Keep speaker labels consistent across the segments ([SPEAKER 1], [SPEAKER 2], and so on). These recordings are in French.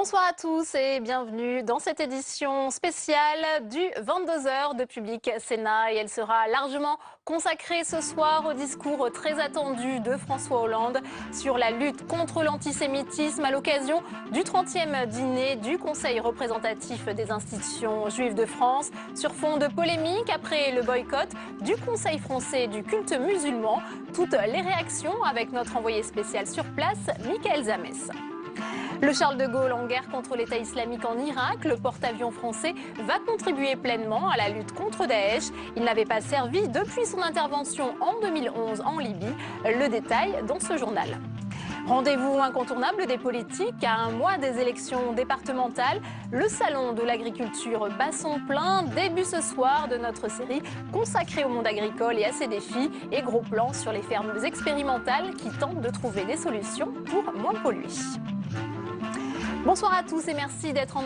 [SPEAKER 1] Bonsoir à tous et bienvenue dans cette édition spéciale du 22h de Public Sénat. Et elle sera largement consacrée ce soir au discours très attendu de François Hollande sur la lutte contre l'antisémitisme à l'occasion du 30e dîner du Conseil représentatif des institutions juives de France. Sur fond de polémique après le boycott du Conseil français du culte musulman. Toutes les réactions avec notre envoyé spécial sur place, Michael Zamès. Le Charles de Gaulle en guerre contre l'État islamique en Irak, le porte-avions français va contribuer pleinement à la lutte contre Daesh. Il n'avait pas servi depuis son intervention en 2011 en Libye. Le détail dans ce journal. Rendez-vous incontournable des politiques à un mois des élections départementales. Le salon de l'agriculture bat son plein. Début ce soir de notre série consacrée au monde agricole et à ses défis. Et gros plan sur les fermes expérimentales qui tentent de trouver des solutions pour moins polluer. Bonsoir à tous et merci d'être en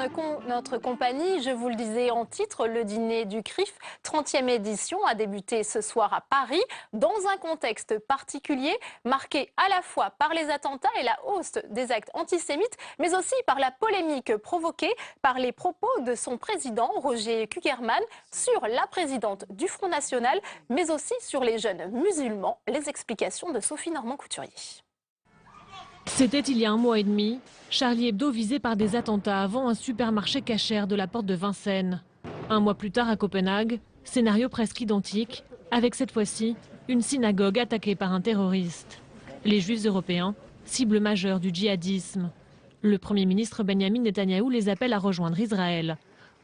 [SPEAKER 1] notre compagnie. Je vous le disais en titre, le dîner du CRIF, 30e édition, a débuté ce soir à Paris, dans un contexte particulier, marqué à la fois par les attentats et la hausse des actes antisémites, mais aussi par la polémique provoquée par les propos de son président, Roger Kuckerman, sur la présidente du Front National, mais aussi sur les jeunes musulmans. Les explications de Sophie Normand-Couturier.
[SPEAKER 2] C'était il y a un mois et demi, Charlie Hebdo visé par des attentats avant un supermarché cachère de la porte de Vincennes. Un mois plus tard à Copenhague, scénario presque identique, avec cette fois-ci une synagogue attaquée par un terroriste. Les Juifs européens, cible majeure du djihadisme. Le Premier ministre Benyamin Netanyahou les appelle à rejoindre Israël.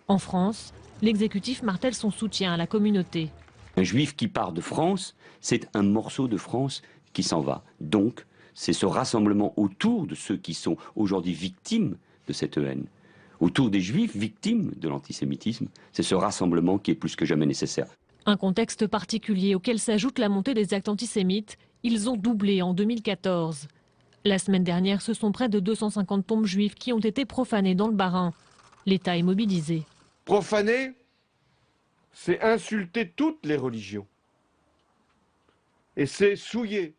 [SPEAKER 2] En France, l'exécutif martèle son soutien à la communauté.
[SPEAKER 3] Un Juif qui part de France, c'est un morceau de France qui s'en va. Donc, c'est ce rassemblement autour de ceux qui sont aujourd'hui victimes de cette haine, autour des Juifs victimes de l'antisémitisme. C'est ce rassemblement qui est plus que jamais nécessaire.
[SPEAKER 2] Un contexte particulier auquel s'ajoute la montée des actes antisémites. Ils ont doublé en 2014. La semaine dernière, ce sont près de 250 tombes juives qui ont été profanées dans le Bas-Rhin. L'État est mobilisé.
[SPEAKER 4] Profaner, c'est insulter toutes les religions. Et c'est souiller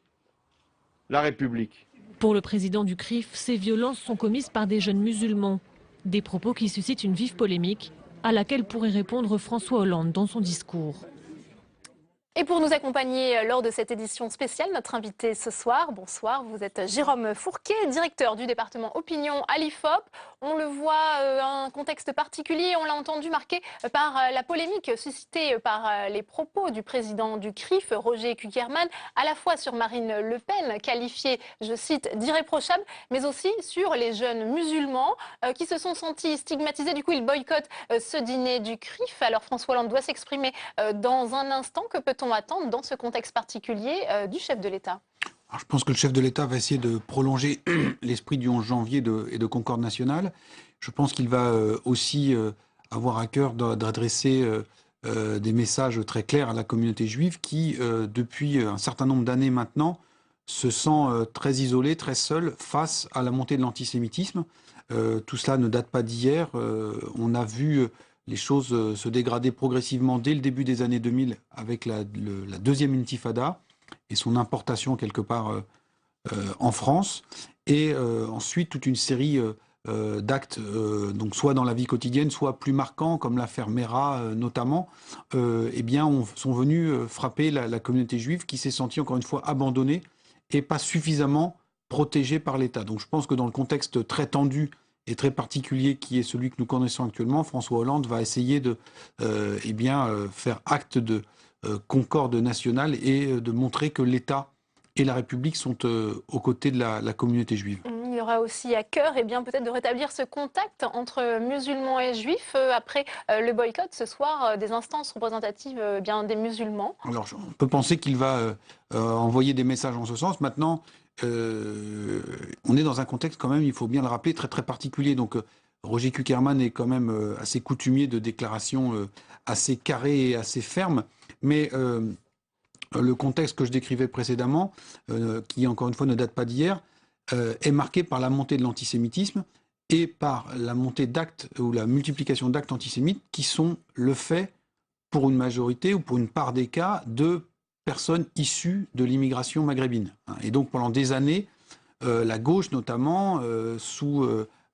[SPEAKER 4] la République.
[SPEAKER 2] Pour le président du CRIF, ces violences sont commises par des jeunes musulmans. Des propos qui suscitent une vive polémique à laquelle pourrait répondre François Hollande dans son discours.
[SPEAKER 1] Et pour nous accompagner lors de cette édition spéciale, notre invité ce soir, bonsoir, vous êtes Jérôme Fourquet, directeur du département Opinion à l'IFOP. On le voit, un contexte particulier, on l'a entendu, marqué par la polémique suscitée par les propos du président du CRIF, Roger Kuckerman, à la fois sur Marine Le Pen, qualifiée, je cite, d'irréprochable, mais aussi sur les jeunes musulmans qui se sont sentis stigmatisés. Du coup, ils boycottent ce dîner du CRIF. Alors François Hollande doit s'exprimer dans un instant. Que peut-on attendre dans ce contexte particulier du chef de l'État?
[SPEAKER 5] Alors, je pense que le chef de l'État va essayer de prolonger l'esprit du 11 janvier et de Concorde nationale. Je pense qu'il va aussi avoir à cœur d'adresser des messages très clairs à la communauté juive qui, depuis un certain nombre d'années maintenant, se sent très isolée, très seule face à la montée de l'antisémitisme. Tout cela ne date pas d'hier. On a vu les choses se dégrader progressivement dès le début des années 2000 avec la deuxième intifada et son importation quelque part en France. Et ensuite, toute une série d'actes, donc soit dans la vie quotidienne, soit plus marquants, comme l'affaire Mera notamment, sont venus frapper la communauté juive qui s'est sentie encore une fois abandonnée et pas suffisamment protégée par l'État. Donc je pense que dans le contexte très tendu et très particulier qui est celui que nous connaissons actuellement, François Hollande va essayer de faire acte de concorde nationale et de montrer que l'État et la République sont aux côtés de la communauté juive.
[SPEAKER 1] Il y aura aussi à cœur peut-être de rétablir ce contact entre musulmans et juifs après le boycott ce soir des instances représentatives des musulmans.
[SPEAKER 5] Alors on peut penser qu'il va envoyer des messages en ce sens. Maintenant, on est dans un contexte quand même, il faut bien le rappeler, très très particulier. Donc Roger Kuckerman est quand même assez coutumier de déclarations assez carrées et assez fermes. Mais le contexte que je décrivais précédemment, qui encore une fois ne date pas d'hier, est marqué par la montée de l'antisémitisme et par la montée d'actes ou la multiplication d'actes antisémites qui sont le fait, pour une majorité ou pour une part des cas, de personnes issues de l'immigration maghrébine. Et donc pendant des années, la gauche notamment, sous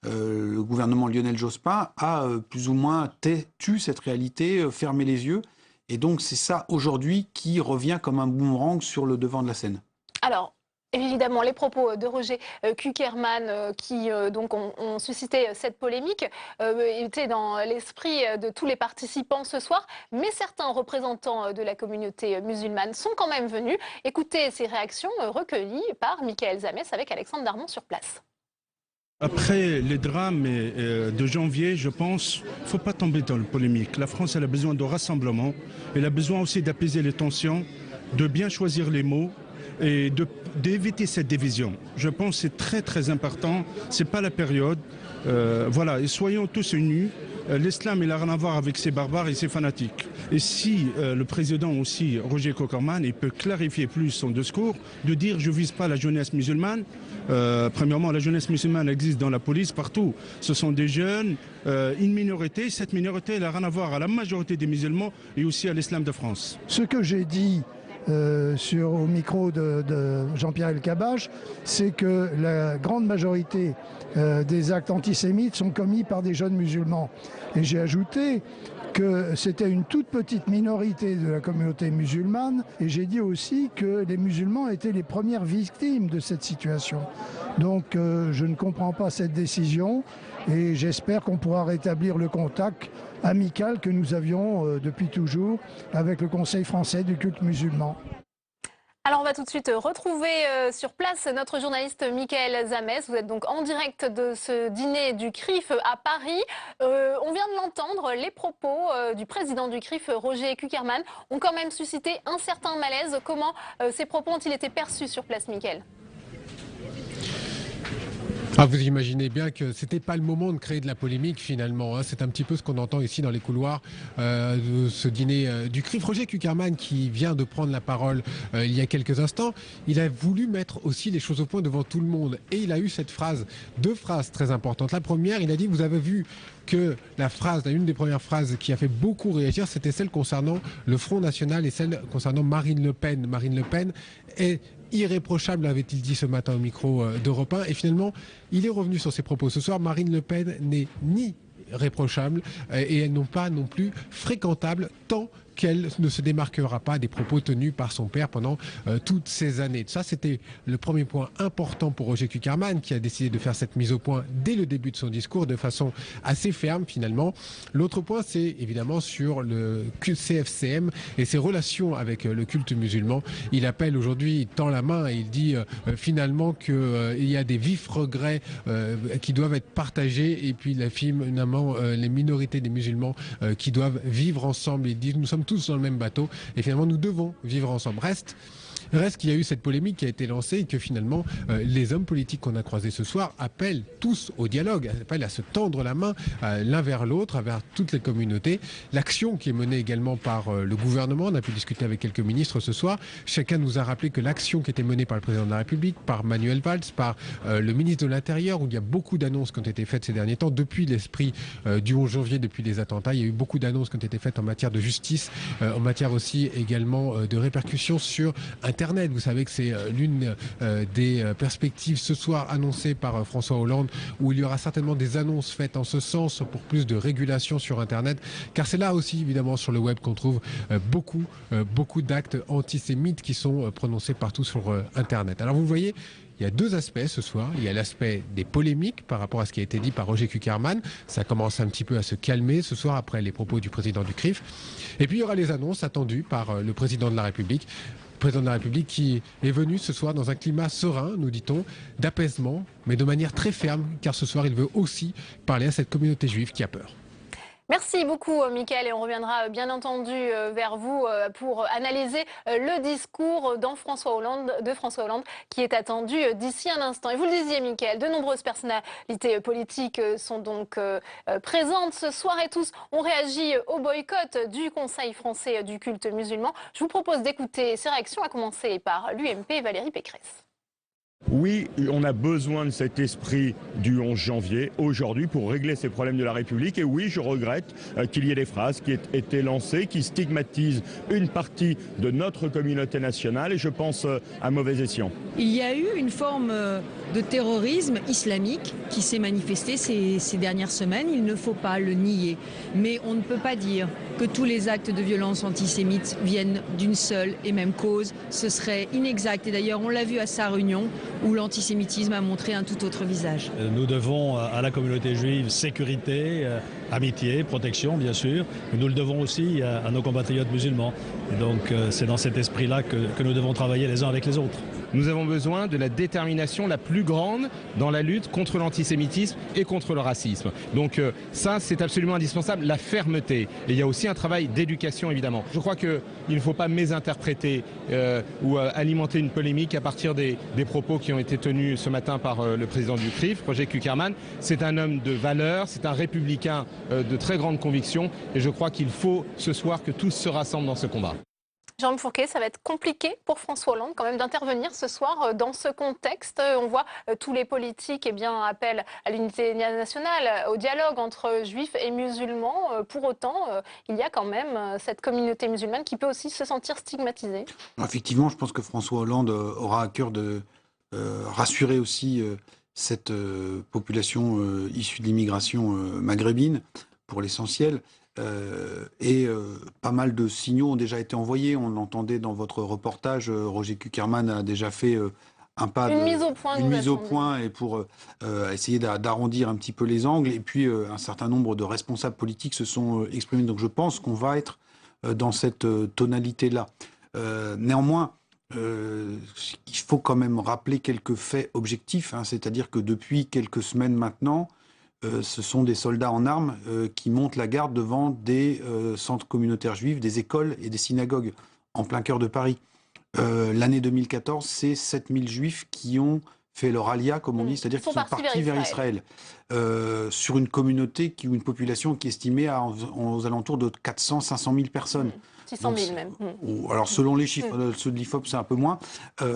[SPEAKER 5] le gouvernement Lionel Jospin a plus ou moins tu cette réalité, fermé les yeux. Et donc c'est ça aujourd'hui qui revient comme un boomerang sur le devant de la scène.
[SPEAKER 1] Alors, évidemment, les propos de Roger Kuckerman qui donc ont suscité cette polémique étaient dans l'esprit de tous les participants ce soir, mais certains représentants de la communauté musulmane sont quand même venus. Écoutez ces réactions recueillies par Michael Zamès avec Alexandre Darmon sur place.
[SPEAKER 6] Après les drames de janvier, je pense qu'il ne faut pas tomber dans la polémique. La France elle a besoin de rassemblement, elle a besoin aussi d'apaiser les tensions, de bien choisir les mots et d'éviter cette division. Je pense que c'est très très important, ce n'est pas la période. Voilà, et soyons tous unis. L'islam, il n'a rien à voir avec ces barbares et ces fanatiques. Et si le président aussi, Roger Kuckerman, il peut clarifier plus son discours, de dire je ne vise pas la jeunesse musulmane. Premièrement, la jeunesse musulmane existe dans la police partout. Ce sont des jeunes, une minorité. Cette minorité, elle n'a rien à voir à la majorité des musulmans et aussi à l'islam de France.
[SPEAKER 7] Ce que j'ai dit au micro de Jean-Pierre Elkabbach, c'est que la grande majorité des actes antisémites sont commis par des jeunes musulmans. Et j'ai ajouté que c'était une toute petite minorité de la communauté musulmane, et j'ai dit aussi que les musulmans étaient les premières victimes de cette situation. Donc je ne comprends pas cette décision, et j'espère qu'on pourra rétablir le contact amical que nous avions depuis toujours avec le Conseil français du culte musulman.
[SPEAKER 1] Alors on va tout de suite retrouver sur place notre journaliste Michael Zamès. Vous êtes donc en direct de ce dîner du CRIF à Paris. On vient de l'entendre, les propos du président du CRIF, Roger Kuckerman, ont quand même suscité un certain malaise. Comment ces propos ont-ils été perçus sur place, Michael ?
[SPEAKER 8] Ah, vous imaginez bien que c'était pas le moment de créer de la polémique finalement. C'est un petit peu ce qu'on entend ici dans les couloirs de ce dîner du CRIF. Roger Kuckerman, qui vient de prendre la parole il y a quelques instants, il a voulu mettre aussi les choses au point devant tout le monde. Et il a eu cette phrase, deux phrases très importantes. La première, il a dit, vous avez vu que une des premières phrases qui a fait beaucoup réagir, c'était celle concernant le Front National et celle concernant Marine Le Pen. Marine Le Pen est irréprochable, avait-il dit ce matin au micro d'Europe 1. Et finalement, il est revenu sur ses propos ce soir. Marine Le Pen n'est ni réprochable et elles n'ont pas non plus fréquentable tant qu'elle ne se démarquera pas des propos tenus par son père pendant toutes ces années. Ça, c'était le premier point important pour Roger Kuckerman, qui a décidé de faire cette mise au point dès le début de son discours de façon assez ferme finalement. L'autre point, c'est évidemment sur le CFCM et ses relations avec le culte musulman. Il appelle aujourd'hui, il tend la main et il dit finalement qu'il y a des vifs regrets qui doivent être partagés, et puis finalement les minorités des musulmans qui doivent vivre ensemble. Il dit nous sommes tous dans le même bateau et finalement nous devons vivre ensemble. Reste qu'il y a eu cette polémique qui a été lancée et que finalement les hommes politiques qu'on a croisés ce soir appellent tous au dialogue, appellent à se tendre la main l'un vers l'autre, vers toutes les communautés. L'action qui est menée également par le gouvernement, on a pu discuter avec quelques ministres ce soir, chacun nous a rappelé que l'action qui était menée par le président de la République, par Manuel Valls, par le ministre de l'Intérieur, où il y a beaucoup d'annonces qui ont été faites ces derniers temps, depuis l'esprit du 11 janvier, depuis les attentats, il y a eu beaucoup d'annonces qui ont été faites en matière de justice, en matière aussi également de répercussions sur Internet. Vous savez que c'est l'une des perspectives ce soir annoncées par François Hollande, où il y aura certainement des annonces faites en ce sens pour plus de régulation sur Internet, car c'est là aussi évidemment sur le web qu'on trouve beaucoup d'actes antisémites qui sont prononcés partout sur Internet. Alors vous voyez, il y a deux aspects ce soir. Il y a l'aspect des polémiques par rapport à ce qui a été dit par Roger Kuckerman. Ça commence un petit peu à se calmer ce soir après les propos du président du CRIF. Et puis il y aura les annonces attendues par le président de la République. Le président de la République qui est venu ce soir dans un climat serein, nous dit-on, d'apaisement, mais de manière très ferme, car ce soir il veut aussi parler à cette communauté juive qui a peur.
[SPEAKER 1] Merci beaucoup, Michael, et on reviendra bien entendu vers vous pour analyser le discours de François Hollande qui est attendu d'ici un instant. Et vous le disiez, Michael, de nombreuses personnalités politiques sont donc présentes ce soir et tous ont réagi au boycott du Conseil français du culte musulman. Je vous propose d'écouter ces réactions, à commencer par l'UMP Valérie Pécresse.
[SPEAKER 9] Oui, on a besoin de cet esprit du 11 janvier aujourd'hui pour régler ces problèmes de la République. Et oui, je regrette qu'il y ait des phrases qui aient été lancées, qui stigmatisent une partie de notre communauté nationale et je pense à mauvais escient.
[SPEAKER 10] Il y a eu une forme de terrorisme islamique qui s'est manifestée ces dernières semaines. Il ne faut pas le nier. Mais on ne peut pas dire que tous les actes de violence antisémite viennent d'une seule et même cause. Ce serait inexact. Et d'ailleurs, on l'a vu à Sarre-Union, où l'antisémitisme a montré un tout autre visage.
[SPEAKER 11] Nous devons à la communauté juive sécurité, amitié, protection bien sûr, mais nous le devons aussi à nos compatriotes musulmans. Et donc c'est dans cet esprit-là que nous devons travailler les uns avec les autres.
[SPEAKER 12] Nous avons besoin de la détermination la plus grande dans la lutte contre l'antisémitisme et contre le racisme. Donc ça, c'est absolument indispensable, la fermeté. Et il y a aussi un travail d'éducation, évidemment. Je crois qu'il ne faut pas mésinterpréter ou alimenter une polémique à partir des propos qui ont été tenus ce matin par le président du CRIF, Roger Kuckerman. C'est un homme de valeur, c'est un républicain de très grande conviction. Et je crois qu'il faut ce soir que tous se rassemblent dans ce combat.
[SPEAKER 1] Jérôme Fourquet, ça va être compliqué pour François Hollande quand même d'intervenir ce soir dans ce contexte. On voit tous les politiques appellent à l'unité nationale, au dialogue entre juifs et musulmans. Pour autant, il y a quand même cette communauté musulmane qui peut aussi se sentir stigmatisée.
[SPEAKER 5] Effectivement, je pense que François Hollande aura à cœur de rassurer aussi cette population issue de l'immigration maghrébine, pour l'essentiel. Pas mal de signaux ont déjà été envoyés. On l'entendait dans votre reportage. Roger Kuckerman a déjà fait un pas
[SPEAKER 1] une mise au point
[SPEAKER 5] et pour essayer d'arrondir un petit peu les angles. Et puis un certain nombre de responsables politiques se sont exprimés. Donc je pense qu'on va être dans cette tonalité-là. Néanmoins, il faut quand même rappeler quelques faits objectifs. C'est-à-dire que depuis quelques semaines maintenant, ce sont des soldats en armes qui montent la garde devant des centres communautaires juifs, des écoles et des synagogues en plein cœur de Paris. L'année 2014, c'est 7000 juifs qui ont fait leur alia, comme on dit, c'est-à-dire qu'ils sont partis vers Israël. Sur une communauté, une population qui est estimée aux alentours de 400-500 000 personnes.
[SPEAKER 1] 600 000 même.
[SPEAKER 5] Alors selon les chiffres, ceux de l'IFOP, c'est un peu moins.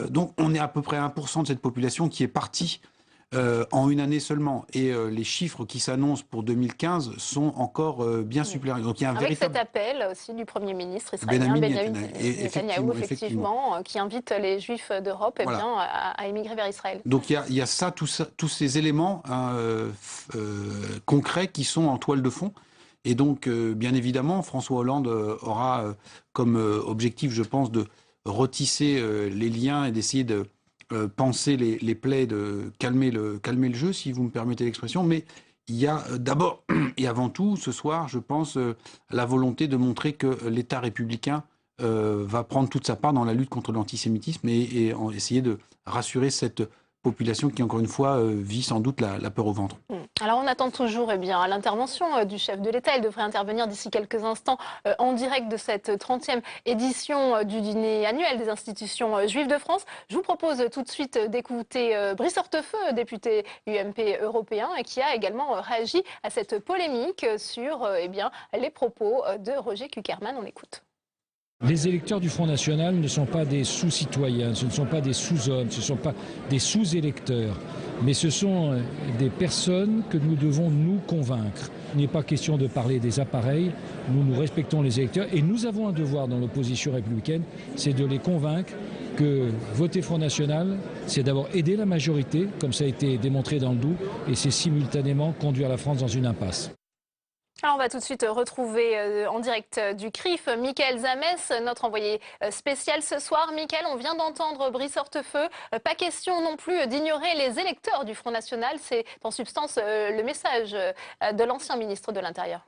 [SPEAKER 5] Donc on est à peu près 1% de cette population qui est partie en une année seulement. Et les chiffres qui s'annoncent pour 2015 sont encore bien supérieurs. Donc il y a un
[SPEAKER 1] Avec
[SPEAKER 5] véritable...
[SPEAKER 1] cet appel aussi du Premier ministre israélien, Benjamin Netanyahou, effectivement, qui invite les Juifs d'Europe à émigrer vers Israël.
[SPEAKER 5] Donc il y a ça, tous ces éléments concrets qui sont en toile de fond. Et donc, bien évidemment, François Hollande aura comme objectif, je pense, de retisser les liens et d'essayer de penser les plaies, de calmer le jeu, si vous me permettez l'expression. Mais il y a d'abord et avant tout, ce soir, je pense, la volonté de montrer que l'État républicain va prendre toute sa part dans la lutte contre l'antisémitisme et essayer de rassurer cette population qui, encore une fois, vit sans doute la peur au ventre.
[SPEAKER 1] Alors on attend toujours l'intervention du chef de l'État. Il devrait intervenir d'ici quelques instants en direct de cette 30e édition du dîner annuel des institutions juives de France. Je vous propose tout de suite d'écouter Brice Hortefeux, député UMP européen, qui a également réagi à cette polémique sur les propos de Roger Kuckerman. On l'écoute.
[SPEAKER 13] Les électeurs du Front National ne sont pas des sous-citoyens, ce ne sont pas des sous-hommes, ce ne sont pas des sous-électeurs, mais ce sont des personnes que nous devons nous convaincre. Il n'est pas question de parler des appareils, nous respectons les électeurs et nous avons un devoir dans l'opposition républicaine, c'est de les convaincre que voter Front National, c'est d'abord aider la majorité, comme ça a été démontré dans le Doubs, et c'est simultanément conduire la France dans une impasse.
[SPEAKER 1] Alors on va tout de suite retrouver en direct du CRIF Mickaël Zamès, notre envoyé spécial ce soir. Mickaël, on vient d'entendre Brice Hortefeux. Pas question non plus d'ignorer les électeurs du Front National. C'est en substance le message de l'ancien ministre de l'Intérieur.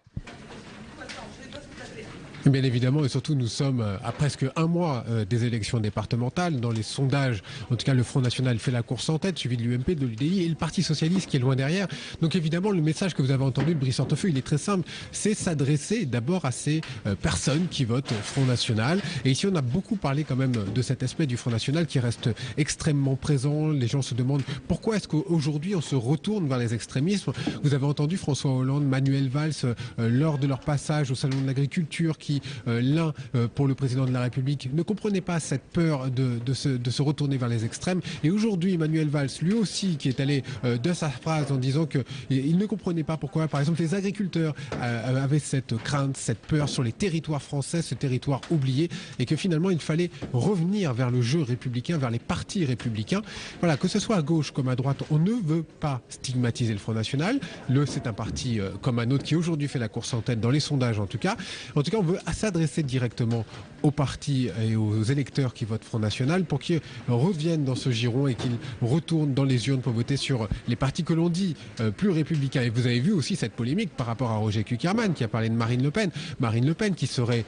[SPEAKER 8] Bien évidemment, et surtout nous sommes à presque un mois des élections départementales. Dans les sondages, en tout cas le Front National fait la course en tête, suivi de l'UMP, de l'UDI et le Parti Socialiste qui est loin derrière. Donc évidemment le message que vous avez entendu de Brice Hortefeux, il est très simple, c'est s'adresser d'abord à ces personnes qui votent Front National. Et ici on a beaucoup parlé quand même de cet aspect du Front National qui reste extrêmement présent. Les gens se demandent pourquoi est-ce qu'aujourd'hui on se retourne vers les extrémismes. Vous avez entendu François Hollande, Manuel Valls lors de leur passage au Salon de l'Agriculture qui qui, l'un pour le président de la République, ne comprenait pas cette peur de se retourner vers les extrêmes. Et aujourd'hui, Manuel Valls, lui aussi, qui est allé de sa phrase en disant qu'il ne comprenait pas pourquoi, par exemple, les agriculteurs avaient cette crainte, cette peur sur les territoires français, ce territoire oublié, et que finalement, il fallait revenir vers le jeu républicain, vers les partis républicains. Voilà, que ce soit à gauche comme à droite, on ne veut pas stigmatiser le Front National. C'est un parti comme un autre qui aujourd'hui fait la course en tête dans les sondages en tout cas. En tout cas, on veut s'adresser directement aux partis et aux électeurs qui votent Front National pour qu'ils reviennent dans ce giron et qu'ils retournent dans les urnes pour voter sur les partis que l'on dit plus républicains. Et vous avez vu aussi cette polémique par rapport à Roger Kuckerman qui a parlé de Marine Le Pen. Marine Le Pen qui serait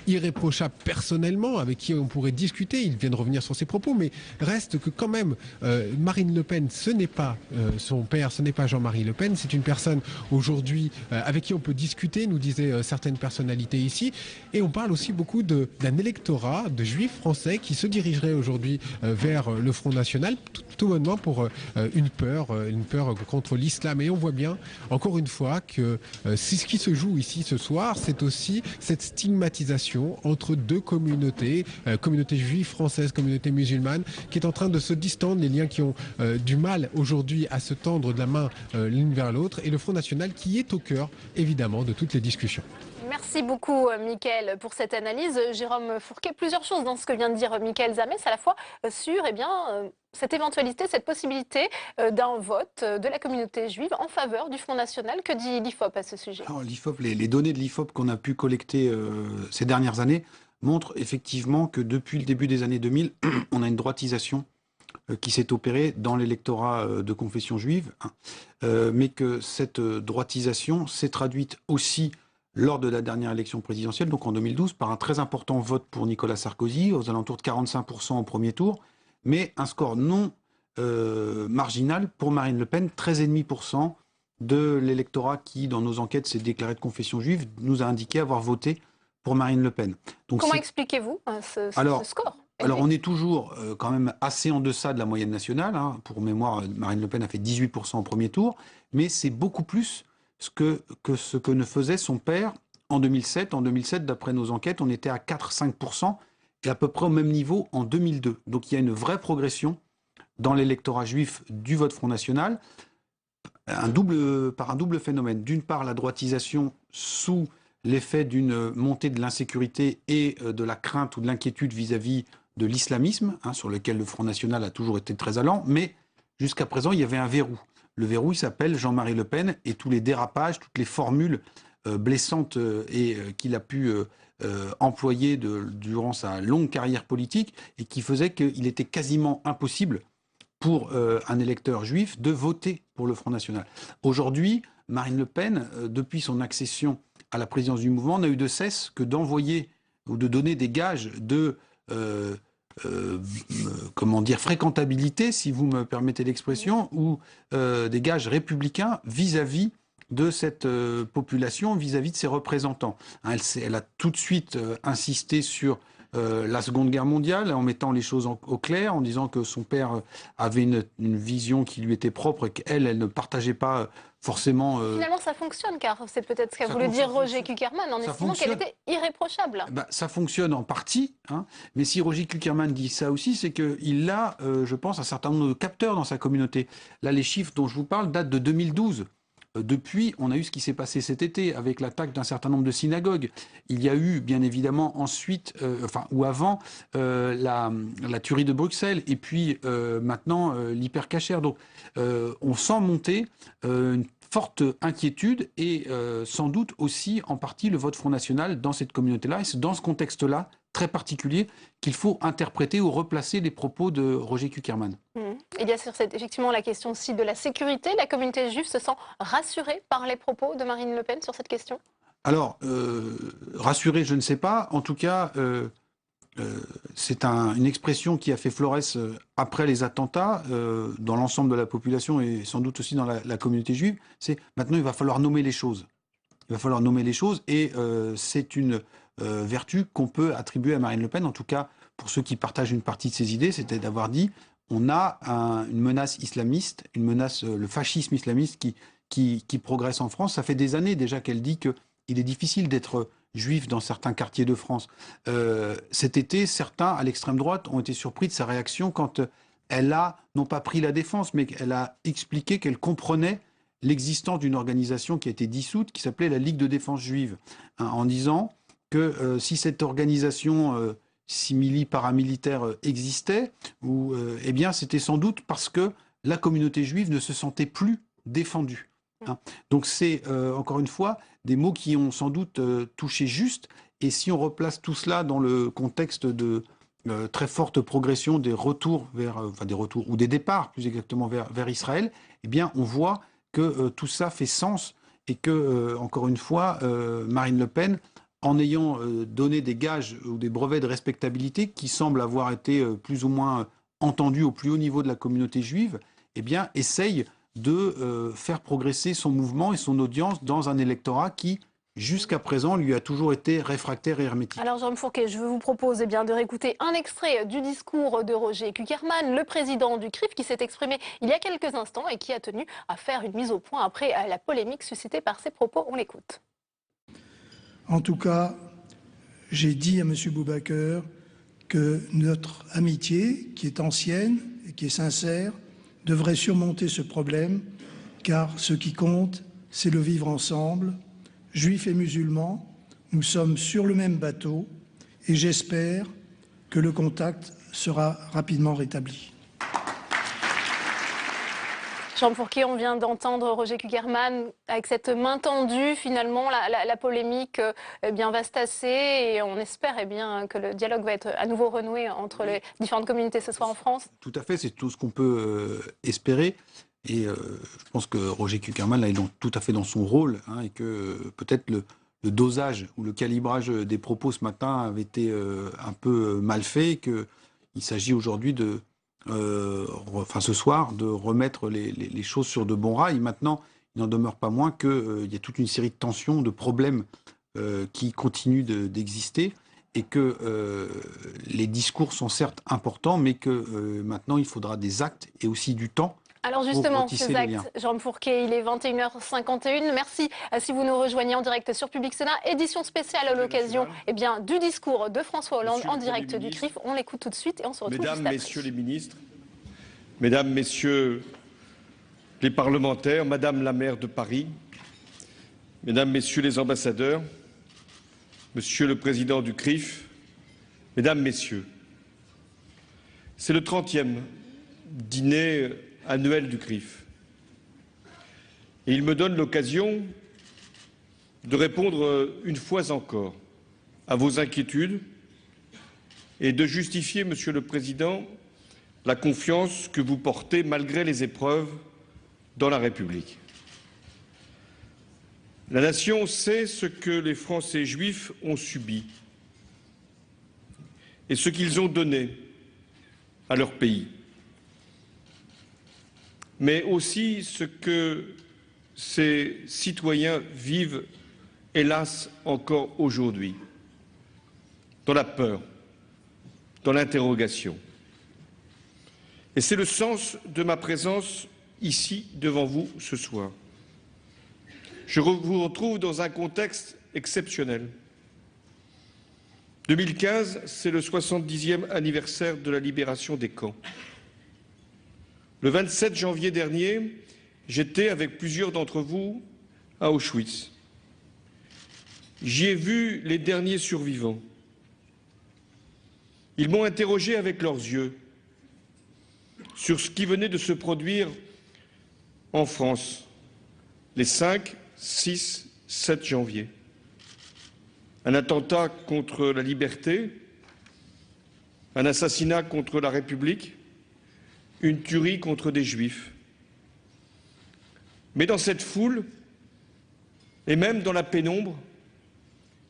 [SPEAKER 8] irréprochable personnellement, avec qui on pourrait discuter. Il vient de revenir sur ses propos, mais reste que quand même Marine Le Pen, ce n'est pas son père, ce n'est pas Jean-Marie Le Pen, c'est une personne aujourd'hui avec qui on peut discuter, nous disaient certaines personnalités ici. Et on parle aussi beaucoup d'un électorat de juifs français qui se dirigerait aujourd'hui vers le Front National, tout bonnement pour une peur contre l'islam. Et on voit bien, encore une fois, que ce qui se joue ici ce soir, c'est aussi cette stigmatisation entre deux communautés, communauté juive française, communauté musulmane, qui est en train de se distendre, les liens qui ont du mal aujourd'hui à se tendre de la main l'une vers l'autre, et le Front National qui est au cœur, évidemment, de toutes les discussions.
[SPEAKER 1] Merci beaucoup, Mickaël, pour cette analyse. Jérôme Fourquet, plusieurs choses dans ce que vient de dire Mickaël Zamès, à la fois sur cette éventualité, cette possibilité d'un vote de la communauté juive en faveur du Front National. Que dit l'IFOP à ce sujet?
[SPEAKER 5] Alors, l'IFOP, les données de l'IFOP qu'on a pu collecter ces dernières années montrent effectivement que depuis le début des années 2000, on a une droitisation qui s'est opérée dans l'électorat de confession juive, mais que cette droitisation s'est traduite aussi lors de la dernière élection présidentielle, donc en 2012, par un très important vote pour Nicolas Sarkozy, aux alentours de 45% au premier tour, mais un score non marginal pour Marine Le Pen, 13,5% de l'électorat qui, dans nos enquêtes, s'est déclaré de confession juive, nous a indiqué avoir voté pour Marine Le Pen. Donc,
[SPEAKER 1] comment expliquez-vous ce score?
[SPEAKER 5] Alors, on est toujours quand même assez en deçà de la moyenne nationale. Pour mémoire, Marine Le Pen a fait 18% au premier tour, mais c'est beaucoup plus ce que ne faisait son père en 2007. En 2007, d'après nos enquêtes, on était à 4-5% et à peu près au même niveau en 2002. Donc il y a une vraie progression dans l'électorat juif du vote Front National, par un double phénomène. D'une part, la droitisation sous l'effet d'une montée de l'insécurité et de la crainte ou de l'inquiétude vis-à-vis de l'islamisme, sur lequel le Front National a toujours été très allant, mais jusqu'à présent, il y avait un verrou. Le verrou, il s'appelle Jean-Marie Le Pen, et tous les dérapages, toutes les formules blessantes qu'il a pu employer durant sa longue carrière politique, et qui faisaient qu'il était quasiment impossible pour un électeur juif de voter pour le Front National. Aujourd'hui, Marine Le Pen, depuis son accession à la présidence du mouvement, n'a eu de cesse que d'envoyer ou de donner des gages de fréquentabilité, si vous me permettez l'expression, ou des gages républicains vis-à-vis de cette population, vis-à-vis de ses représentants. Elle a tout de suite insisté sur la Seconde Guerre mondiale, en mettant les choses au clair, en disant que son père avait une vision qui lui était propre et qu'elle ne partageait pas forcément...
[SPEAKER 1] Finalement, ça fonctionne, car c'est peut-être ce qu'a voulu dire Roger Kuckerman, en estimant qu'elle était irréprochable.
[SPEAKER 5] Ça fonctionne en partie, mais si Roger Kuckerman dit ça aussi, c'est qu'il a, je pense, un certain nombre de capteurs dans sa communauté. Là, les chiffres dont je vous parle datent de 2012. Depuis, on a eu ce qui s'est passé cet été avec l'attaque d'un certain nombre de synagogues. Il y a eu, bien évidemment, ensuite, ou avant, la tuerie de Bruxelles, et puis maintenant l'hypercachère. Donc, on sent monter une forte inquiétude et sans doute aussi en partie le vote Front National dans cette communauté-là. Et c'est dans ce contexte-là très particulier qu'il faut interpréter ou replacer les propos de Roger Kuckerman.
[SPEAKER 1] Il y a effectivement la question aussi de la sécurité. La communauté juive se sent rassurée par les propos de Marine Le Pen sur cette question?
[SPEAKER 5] Alors, rassurée, je ne sais pas. En tout cas, c'est une expression qui a fait florès après les attentats dans l'ensemble de la population et sans doute aussi dans la communauté juive. C'est maintenant, il va falloir nommer les choses. Il va falloir nommer les choses et c'est une vertu qu'on peut attribuer à Marine Le Pen, en tout cas pour ceux qui partagent une partie de ses idées, c'était d'avoir dit on a une menace islamiste, une menace, le fascisme islamiste qui progresse en France. Ça fait des années déjà qu'elle dit qu'il est difficile d'être juifs dans certains quartiers de France. Cet été, certains à l'extrême droite ont été surpris de sa réaction quand elle a, non pas pris la défense, mais elle a expliqué qu'elle comprenait l'existence d'une organisation qui a été dissoute, qui s'appelait la Ligue de défense juive, hein, en disant que si cette organisation simili-paramilitaire existait, eh bien c'était sans doute parce que la communauté juive ne se sentait plus défendue. Hein. Donc c'est, encore une fois, des mots qui ont sans doute touché juste, et si on replace tout cela dans le contexte de très forte progression des retours vers, des retours, ou des départs plus exactement vers Israël, eh bien on voit que tout ça fait sens, et que, encore une fois, Marine Le Pen, en ayant donné des gages ou des brevets de respectabilité qui semblent avoir été plus ou moins entendus au plus haut niveau de la communauté juive, eh bien, essaye de faire progresser son mouvement et son audience dans un électorat qui, jusqu'à présent, lui a toujours été réfractaire et hermétique.
[SPEAKER 1] Alors Jérôme Fourquet, je vous propose de réécouter un extrait du discours de Roger Kuckerman, le président du CRIF, qui s'est exprimé il y a quelques instants et qui a tenu à faire une mise au point après la polémique suscitée par ses propos. On l'écoute.
[SPEAKER 7] En tout cas, j'ai dit à M. Boubaker que notre amitié, qui est ancienne et qui est sincère, devrait surmonter ce problème, car ce qui compte, c'est le vivre ensemble. Juifs et musulmans, nous sommes sur le même bateau et j'espère que le contact sera rapidement rétabli.
[SPEAKER 1] Jérôme Fourquet, on vient d'entendre Roger Kuckerman avec cette main tendue. Finalement, la polémique va se tasser et on espère que le dialogue va être à nouveau renoué entre les différentes communautés ce soir en France.
[SPEAKER 5] Tout à fait, c'est tout ce qu'on peut espérer. Et je pense que Roger Kuckerman là, est tout à fait dans son rôle, hein, et que peut-être le dosage ou le calibrage des propos ce matin avait été un peu mal fait, qu'il s'agit aujourd'hui ce soir, de remettre les choses sur de bons rails. Maintenant, il n'en demeure pas moins qu'il y a toute une série de tensions, de problèmes qui continuent d'exister, et que les discours sont certes importants, mais que maintenant il faudra des actes et aussi du temps.
[SPEAKER 1] Alors justement, ces actes, Jérôme Fourquet, il est 21h51. Merci si vous nous rejoignez en direct sur Public Sénat. Édition spéciale à l'occasion du discours de François Hollande en direct du CRIF. On l'écoute tout de suite et on se retrouve juste après.
[SPEAKER 4] Messieurs les ministres, Mesdames, Messieurs les parlementaires, Madame la maire de Paris, Mesdames, Messieurs les ambassadeurs, Monsieur le président du CRIF, Mesdames, Messieurs, c'est le 30e dîner annuel du CRIF. Et il me donne l'occasion de répondre une fois encore à vos inquiétudes et de justifier, Monsieur le Président, la confiance que vous portez malgré les épreuves dans la République. La nation sait ce que les Français juifs ont subi et ce qu'ils ont donné à leur pays, mais aussi ce que ces citoyens vivent, hélas, encore aujourd'hui, dans la peur, dans l'interrogation. Et c'est le sens de ma présence ici devant vous ce soir. Je vous retrouve dans un contexte exceptionnel. 2015, c'est le 70e anniversaire de la libération des camps. Le 27 janvier dernier, j'étais avec plusieurs d'entre vous à Auschwitz. J'y ai vu les derniers survivants. Ils m'ont interrogé avec leurs yeux sur ce qui venait de se produire en France les 5, 6, 7 janvier. Un attentat contre la liberté, un assassinat contre la République, une tuerie contre des Juifs. Mais dans cette foule, et même dans la pénombre,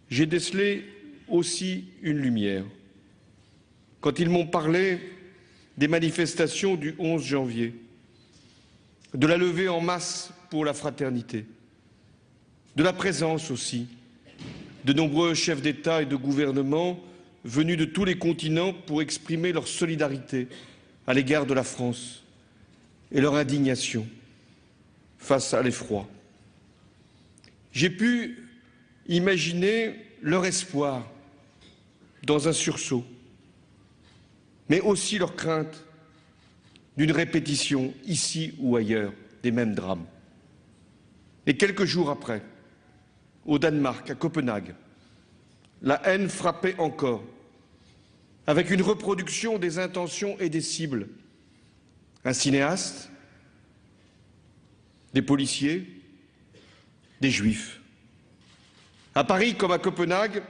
[SPEAKER 4] j'ai décelé aussi une lumière. Quand ils m'ont parlé des manifestations du 11 janvier, de la levée en masse pour la fraternité, de la présence aussi de nombreux chefs d'État et de gouvernement venus de tous les continents pour exprimer leur solidarité à l'égard de la France et leur indignation face à l'effroi. J'ai pu imaginer leur espoir dans un sursaut, mais aussi leur crainte d'une répétition, ici ou ailleurs, des mêmes drames. Et quelques jours après, au Danemark, à Copenhague, la haine frappait encore, avec une reproduction des intentions et des cibles. Un cinéaste, des policiers, des juifs. À Paris comme à Copenhague,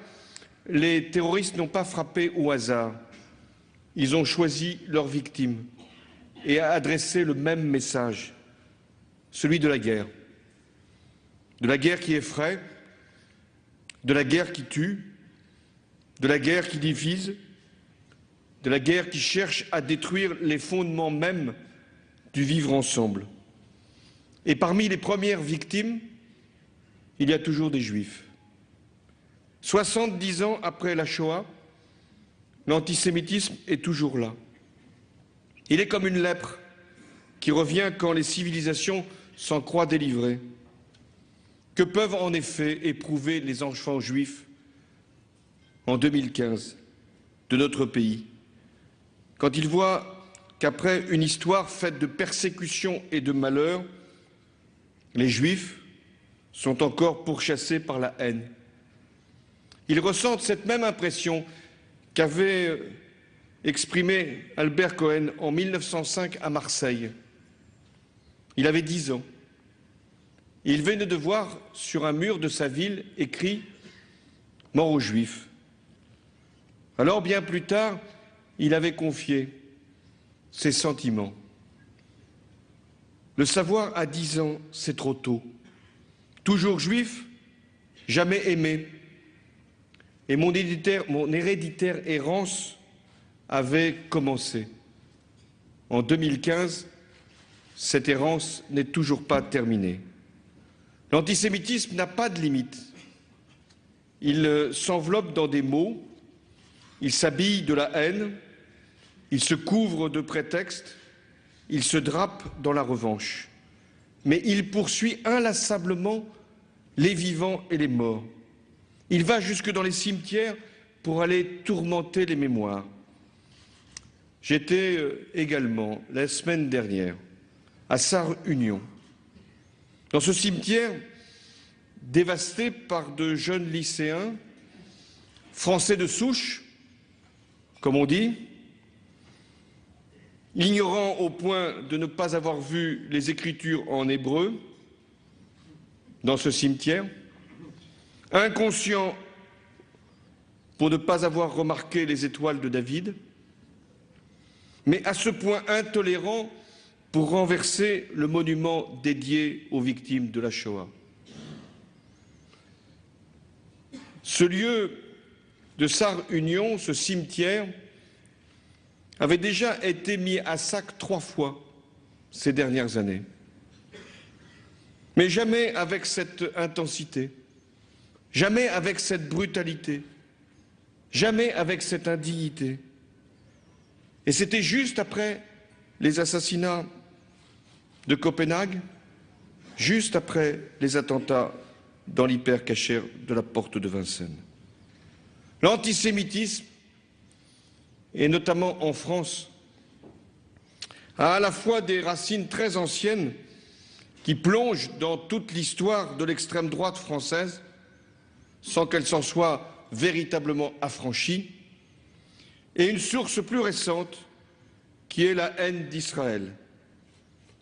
[SPEAKER 4] les terroristes n'ont pas frappé au hasard. Ils ont choisi leurs victimes et adressé le même message, celui de la guerre. De la guerre qui effraie, de la guerre qui tue, de la guerre qui divise, de la guerre qui cherche à détruire les fondements mêmes du vivre ensemble. Et parmi les premières victimes, il y a toujours des Juifs. 70 ans après la Shoah, l'antisémitisme est toujours là. Il est comme une lèpre qui revient quand les civilisations s'en croient délivrées. Que peuvent en effet éprouver les enfants juifs en 2015 de notre pays, quand ils voient qu'après une histoire faite de persécutions et de malheurs, les Juifs sont encore pourchassés par la haine. Ils ressentent cette même impression qu'avait exprimée Albert Cohen en 1905 à Marseille. Il avait 10 ans. Il venait de voir sur un mur de sa ville écrit « Mort aux Juifs ». Alors, bien plus tard, il avait confié ses sentiments. Le savoir à 10 ans, c'est trop tôt. Toujours juif, jamais aimé. Et mon héréditaire errance avait commencé. En 2015, cette errance n'est toujours pas terminée. L'antisémitisme n'a pas de limite. Il s'enveloppe dans des mots, il s'habille de la haine, il se couvre de prétextes, il se drape dans la revanche. Mais il poursuit inlassablement les vivants et les morts. Il va jusque dans les cimetières pour aller tourmenter les mémoires. J'étais également, la semaine dernière, à Sarre-Union. Dans ce cimetière, dévasté par de jeunes lycéens, français de souche, comme on dit, ignorants au point de ne pas avoir vu les Écritures en hébreu, dans ce cimetière, inconscients pour ne pas avoir remarqué les étoiles de David, mais à ce point intolérants pour renverser le monument dédié aux victimes de la Shoah. Ce lieu de Sarre-Union, ce cimetière, avait déjà été mis à sac 3 fois ces dernières années. Mais jamais avec cette intensité, jamais avec cette brutalité, jamais avec cette indignité. Et c'était juste après les assassinats de Copenhague, juste après les attentats dans l'hypercachère de la porte de Vincennes. L'antisémitisme, et notamment en France, a à la fois des racines très anciennes qui plongent dans toute l'histoire de l'extrême droite française sans qu'elle s'en soit véritablement affranchie, et une source plus récente qui est la haine d'Israël.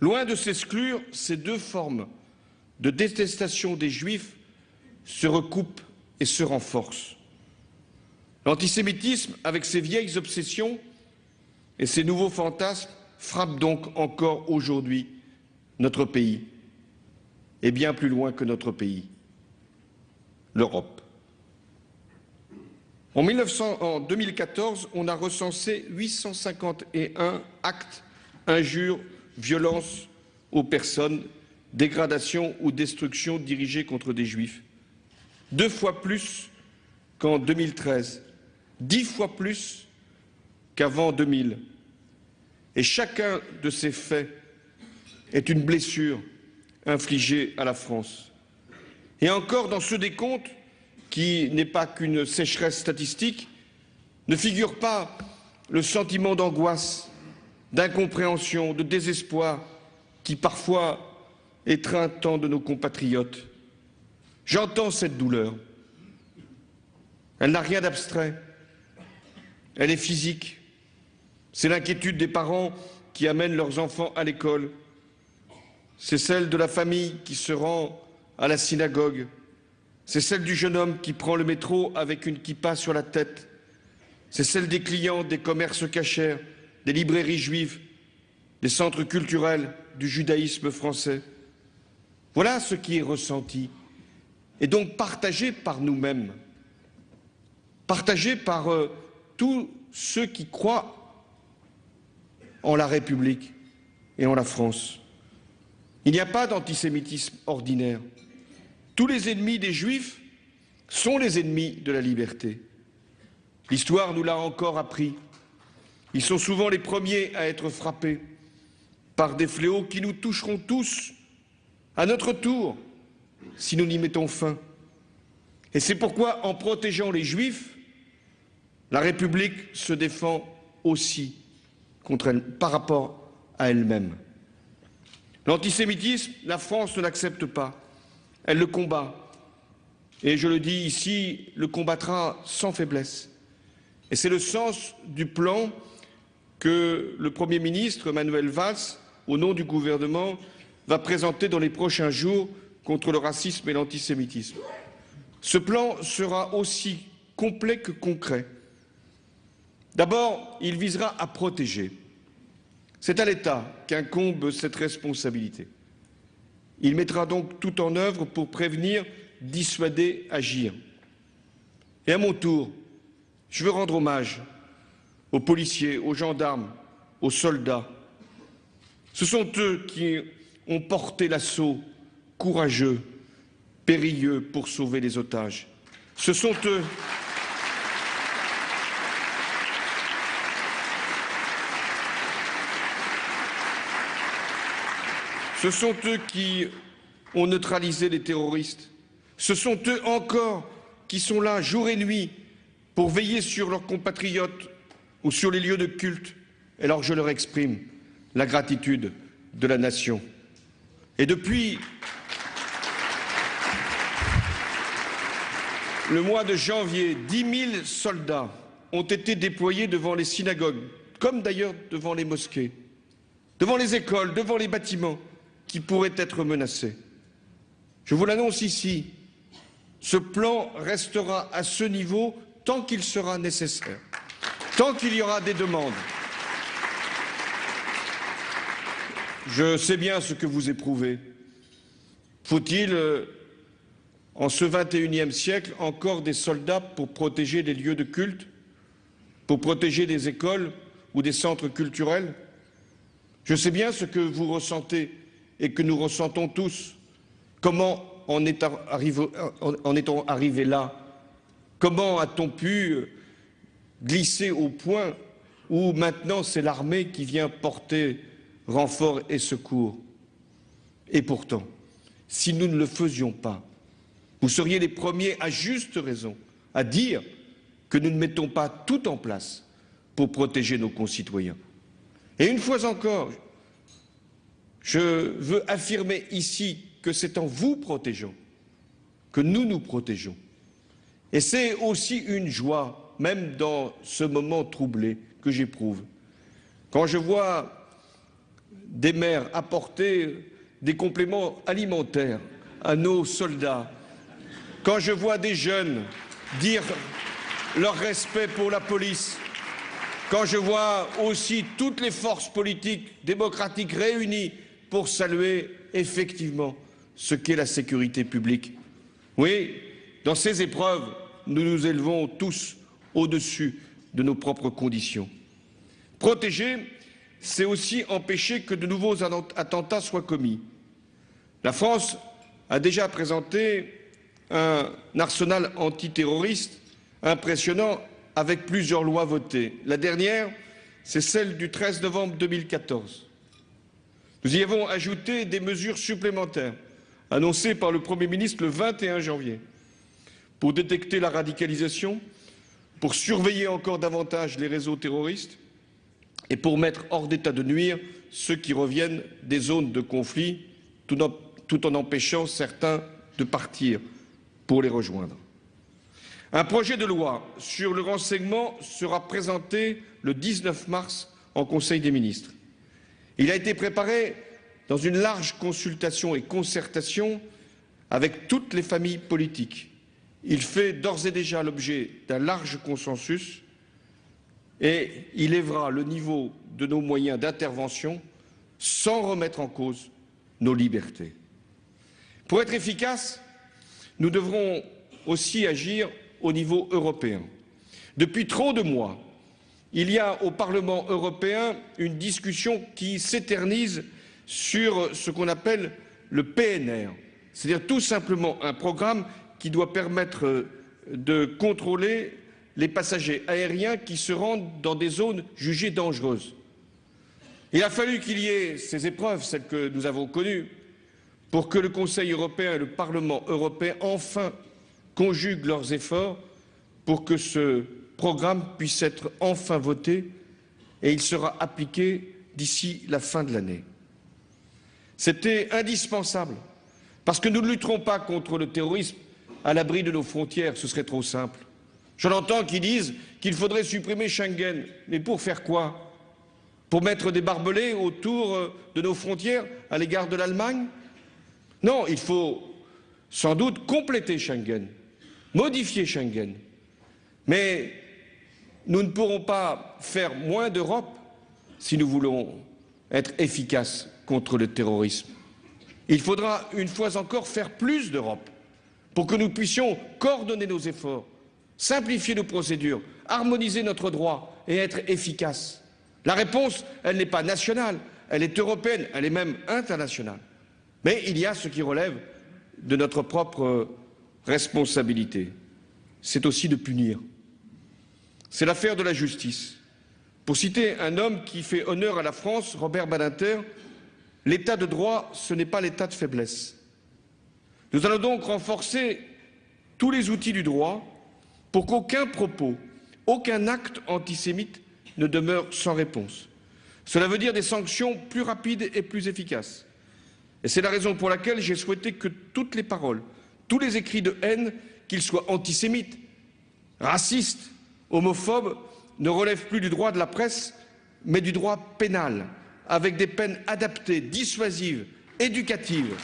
[SPEAKER 4] Loin de s'exclure, ces deux formes de détestation des Juifs se recoupent et se renforcent. L'antisémitisme, avec ses vieilles obsessions et ses nouveaux fantasmes, frappe donc encore aujourd'hui notre pays, et bien plus loin que notre pays, l'Europe. En 2014, on a recensé 851 actes, injures, violences aux personnes, dégradations ou destructions dirigées contre des Juifs. 2 fois plus qu'en 2013, 10 fois plus qu'avant 2000. Et chacun de ces faits est une blessure infligée à la France. Et encore dans ce décompte, qui n'est pas qu'une sécheresse statistique, ne figure pas le sentiment d'angoisse, d'incompréhension, de désespoir qui parfois étreint tant de nos compatriotes. J'entends cette douleur. Elle n'a rien d'abstrait. Elle est physique. C'est l'inquiétude des parents qui amènent leurs enfants à l'école. C'est celle de la famille qui se rend à la synagogue. C'est celle du jeune homme qui prend le métro avec une kippa sur la tête. C'est celle des clients des commerces cachers, des librairies juives, des centres culturels du judaïsme français. Voilà ce qui est ressenti et donc partagé par nous-mêmes, partagé par tous ceux qui croient en la République et en la France. Il n'y a pas d'antisémitisme ordinaire. Tous les ennemis des Juifs sont les ennemis de la liberté. L'histoire nous l'a encore appris. Ils sont souvent les premiers à être frappés par des fléaux qui nous toucheront tous à notre tour si nous n'y mettons fin. Et c'est pourquoi, en protégeant les Juifs, la République se défend aussi contre elle, par rapport à elle-même. L'antisémitisme, la France ne l'accepte pas. Elle le combat. Et je le dis ici, le combattra sans faiblesse. Et c'est le sens du plan que le Premier ministre Manuel Valls, au nom du gouvernement, va présenter dans les prochains jours contre le racisme et l'antisémitisme. Ce plan sera aussi complet que concret. D'abord, il visera à protéger. C'est à l'État qu'incombe cette responsabilité. Il mettra donc tout en œuvre pour prévenir, dissuader, agir. Et à mon tour, je veux rendre hommage aux policiers, aux gendarmes, aux soldats. Ce sont eux qui ont porté l'assaut courageux, périlleux pour sauver les otages. Ce sont eux qui ont neutralisé les terroristes. Ce sont eux encore qui sont là jour et nuit pour veiller sur leurs compatriotes ou sur les lieux de culte. Et alors je leur exprime la gratitude de la nation. Et depuis le mois de janvier, 10 000 soldats ont été déployés devant les synagogues, comme d'ailleurs devant les mosquées, devant les écoles, devant les bâtiments qui pourraient être menacés. Je vous l'annonce ici, ce plan restera à ce niveau tant qu'il sera nécessaire, tant qu'il y aura des demandes. Je sais bien ce que vous éprouvez. Faut-il, en ce XXIe siècle, encore des soldats pour protéger les lieux de culte, pour protéger des écoles ou des centres culturels? Je sais bien ce que vous ressentez et que nous ressentons tous. Comment en est-on arrivé là? Comment a-t-on pu glisser au point où maintenant c'est l'armée qui vient porter renfort et secours? Et pourtant, si nous ne le faisions pas, vous seriez les premiers, à juste raison, à dire que nous ne mettons pas tout en place pour protéger nos concitoyens. Et une fois encore, je veux affirmer ici que c'est en vous protégeant que nous nous protégeons. Et c'est aussi une joie, même dans ce moment troublé que j'éprouve, quand je vois des mères apporter des compléments alimentaires à nos soldats, quand je vois des jeunes dire leur respect pour la police, quand je vois aussi toutes les forces politiques démocratiques réunies pour saluer effectivement ce qu'est la sécurité publique. Oui, dans ces épreuves, nous nous élevons tous au-dessus de nos propres conditions. Protéger, c'est aussi empêcher que de nouveaux attentats soient commis. La France a déjà présenté un arsenal antiterroriste impressionnant avec plusieurs lois votées. La dernière, c'est celle du 13 novembre 2014. Nous y avons ajouté des mesures supplémentaires annoncées par le Premier ministre le 21 janvier pour détecter la radicalisation, pour surveiller encore davantage les réseaux terroristes et pour mettre hors d'état de nuire ceux qui reviennent des zones de conflit, tout en empêchant certains de partir pour les rejoindre. Un projet de loi sur le renseignement sera présenté le 19 mars en Conseil des ministres. Il a été préparé dans une large consultation et concertation avec toutes les familles politiques. Il fait d'ores et déjà l'objet d'un large consensus et il élèvera le niveau de nos moyens d'intervention sans remettre en cause nos libertés. Pour être efficace, nous devrons aussi agir au niveau européen. Depuis trop de mois, il y a au Parlement européen une discussion qui s'éternise sur ce qu'on appelle le PNR, c'est-à-dire tout simplement un programme qui doit permettre de contrôler les passagers aériens qui se rendent dans des zones jugées dangereuses. Il a fallu qu'il y ait ces épreuves, celles que nous avons connues, pour que le Conseil européen et le Parlement européen enfin conjuguent leurs efforts pour que ce programme puisse être enfin voté et il sera appliqué d'ici la fin de l'année. C'était indispensable parce que nous ne lutterons pas contre le terrorisme à l'abri de nos frontières, ce serait trop simple. J'en entends qui disent qu'il faudrait supprimer Schengen. Mais pour faire quoi? Pour mettre des barbelés autour de nos frontières à l'égard de l'Allemagne? Non, il faut sans doute compléter Schengen, modifier Schengen. Mais nous ne pourrons pas faire moins d'Europe si nous voulons être efficaces contre le terrorisme. Il faudra une fois encore faire plus d'Europe pour que nous puissions coordonner nos efforts, simplifier nos procédures, harmoniser notre droit et être efficaces. La réponse, elle n'est pas nationale, elle est européenne, elle est même internationale. Mais il y a ce qui relève de notre propre responsabilité. C'est aussi de punir. C'est l'affaire de la justice. Pour citer un homme qui fait honneur à la France, Robert Badinter, l'état de droit, ce n'est pas l'état de faiblesse. Nous allons donc renforcer tous les outils du droit pour qu'aucun propos, aucun acte antisémite ne demeure sans réponse. Cela veut dire des sanctions plus rapides et plus efficaces. Et c'est la raison pour laquelle j'ai souhaité que toutes les paroles, tous les écrits de haine, qu'ils soient antisémites, racistes, homophobes, ne relèvent plus du droit de la presse, mais du droit pénal, avec des peines adaptées, dissuasives, éducatives.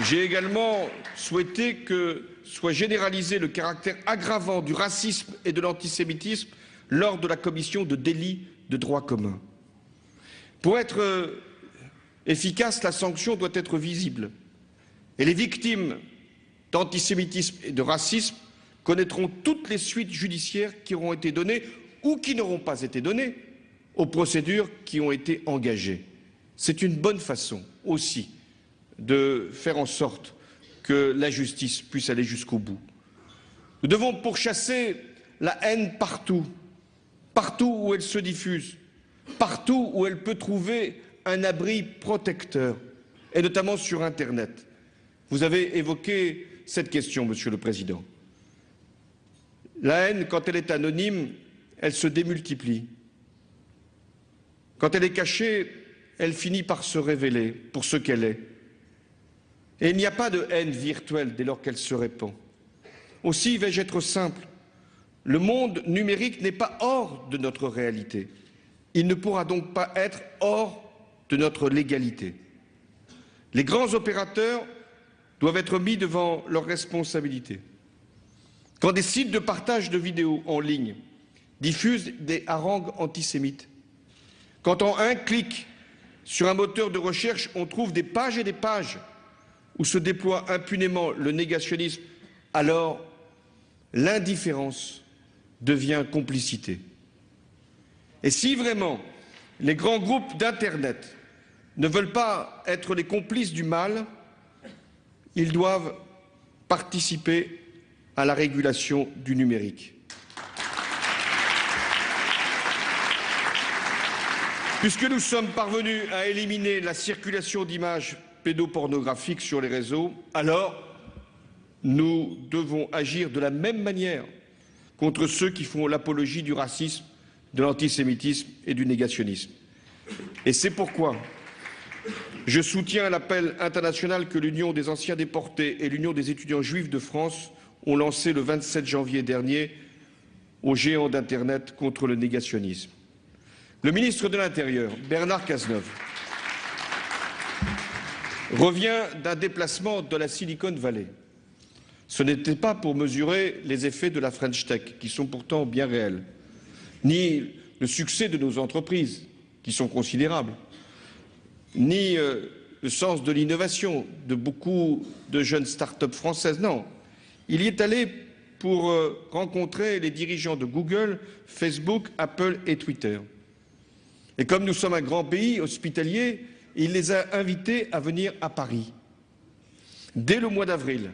[SPEAKER 4] J'ai également souhaité que soit généralisé le caractère aggravant du racisme et de l'antisémitisme lors de la commission de délits de droit commun. Pour être efficace, la sanction doit être visible. Et les victimes d'antisémitisme et de racisme connaîtront toutes les suites judiciaires qui auront été données ou qui n'auront pas été données aux procédures qui ont été engagées. C'est une bonne façon aussi de faire en sorte que la justice puisse aller jusqu'au bout. Nous devons pourchasser la haine partout, partout où elle se diffuse, partout où elle peut trouver un abri protecteur, et notamment sur Internet. Vous avez évoqué cette question, Monsieur le Président. La haine, quand elle est anonyme, elle se démultiplie. Quand elle est cachée, elle finit par se révéler pour ce qu'elle est. Et il n'y a pas de haine virtuelle dès lors qu'elle se répand. Aussi vais-je être simple. Le monde numérique n'est pas hors de notre réalité. Il ne pourra donc pas être hors de notre légalité. Les grands opérateurs doivent être mis devant leurs responsabilités. Quand des sites de partage de vidéos en ligne diffusent des harangues antisémites, quand en un clic sur un moteur de recherche on trouve des pages et des pages où se déploie impunément le négationnisme, alors l'indifférence devient complicité. Et si vraiment les grands groupes d'Internet ne veulent pas être les complices du mal, ils doivent participer à la régulation du numérique. Puisque nous sommes parvenus à éliminer la circulation d'images pédopornographiques sur les réseaux, alors nous devons agir de la même manière contre ceux qui font l'apologie du racisme, de l'antisémitisme et du négationnisme. Et c'est pourquoi je soutiens l'appel international que l'Union des anciens déportés et l'Union des étudiants juifs de France ont lancé le 27 janvier dernier aux géants d'Internet contre le négationnisme. Le ministre de l'Intérieur, Bernard Cazeneuve, revient d'un déplacement de la Silicon Valley. Ce n'était pas pour mesurer les effets de la French Tech, qui sont pourtant bien réels, ni le succès de nos entreprises, qui sont considérables, ni le sens de l'innovation de beaucoup de jeunes start-up françaises. Non, il y est allé pour rencontrer les dirigeants de Google, Facebook, Apple et Twitter. Et comme nous sommes un grand pays hospitalier, il les a invités à venir à Paris dès le mois d'avril,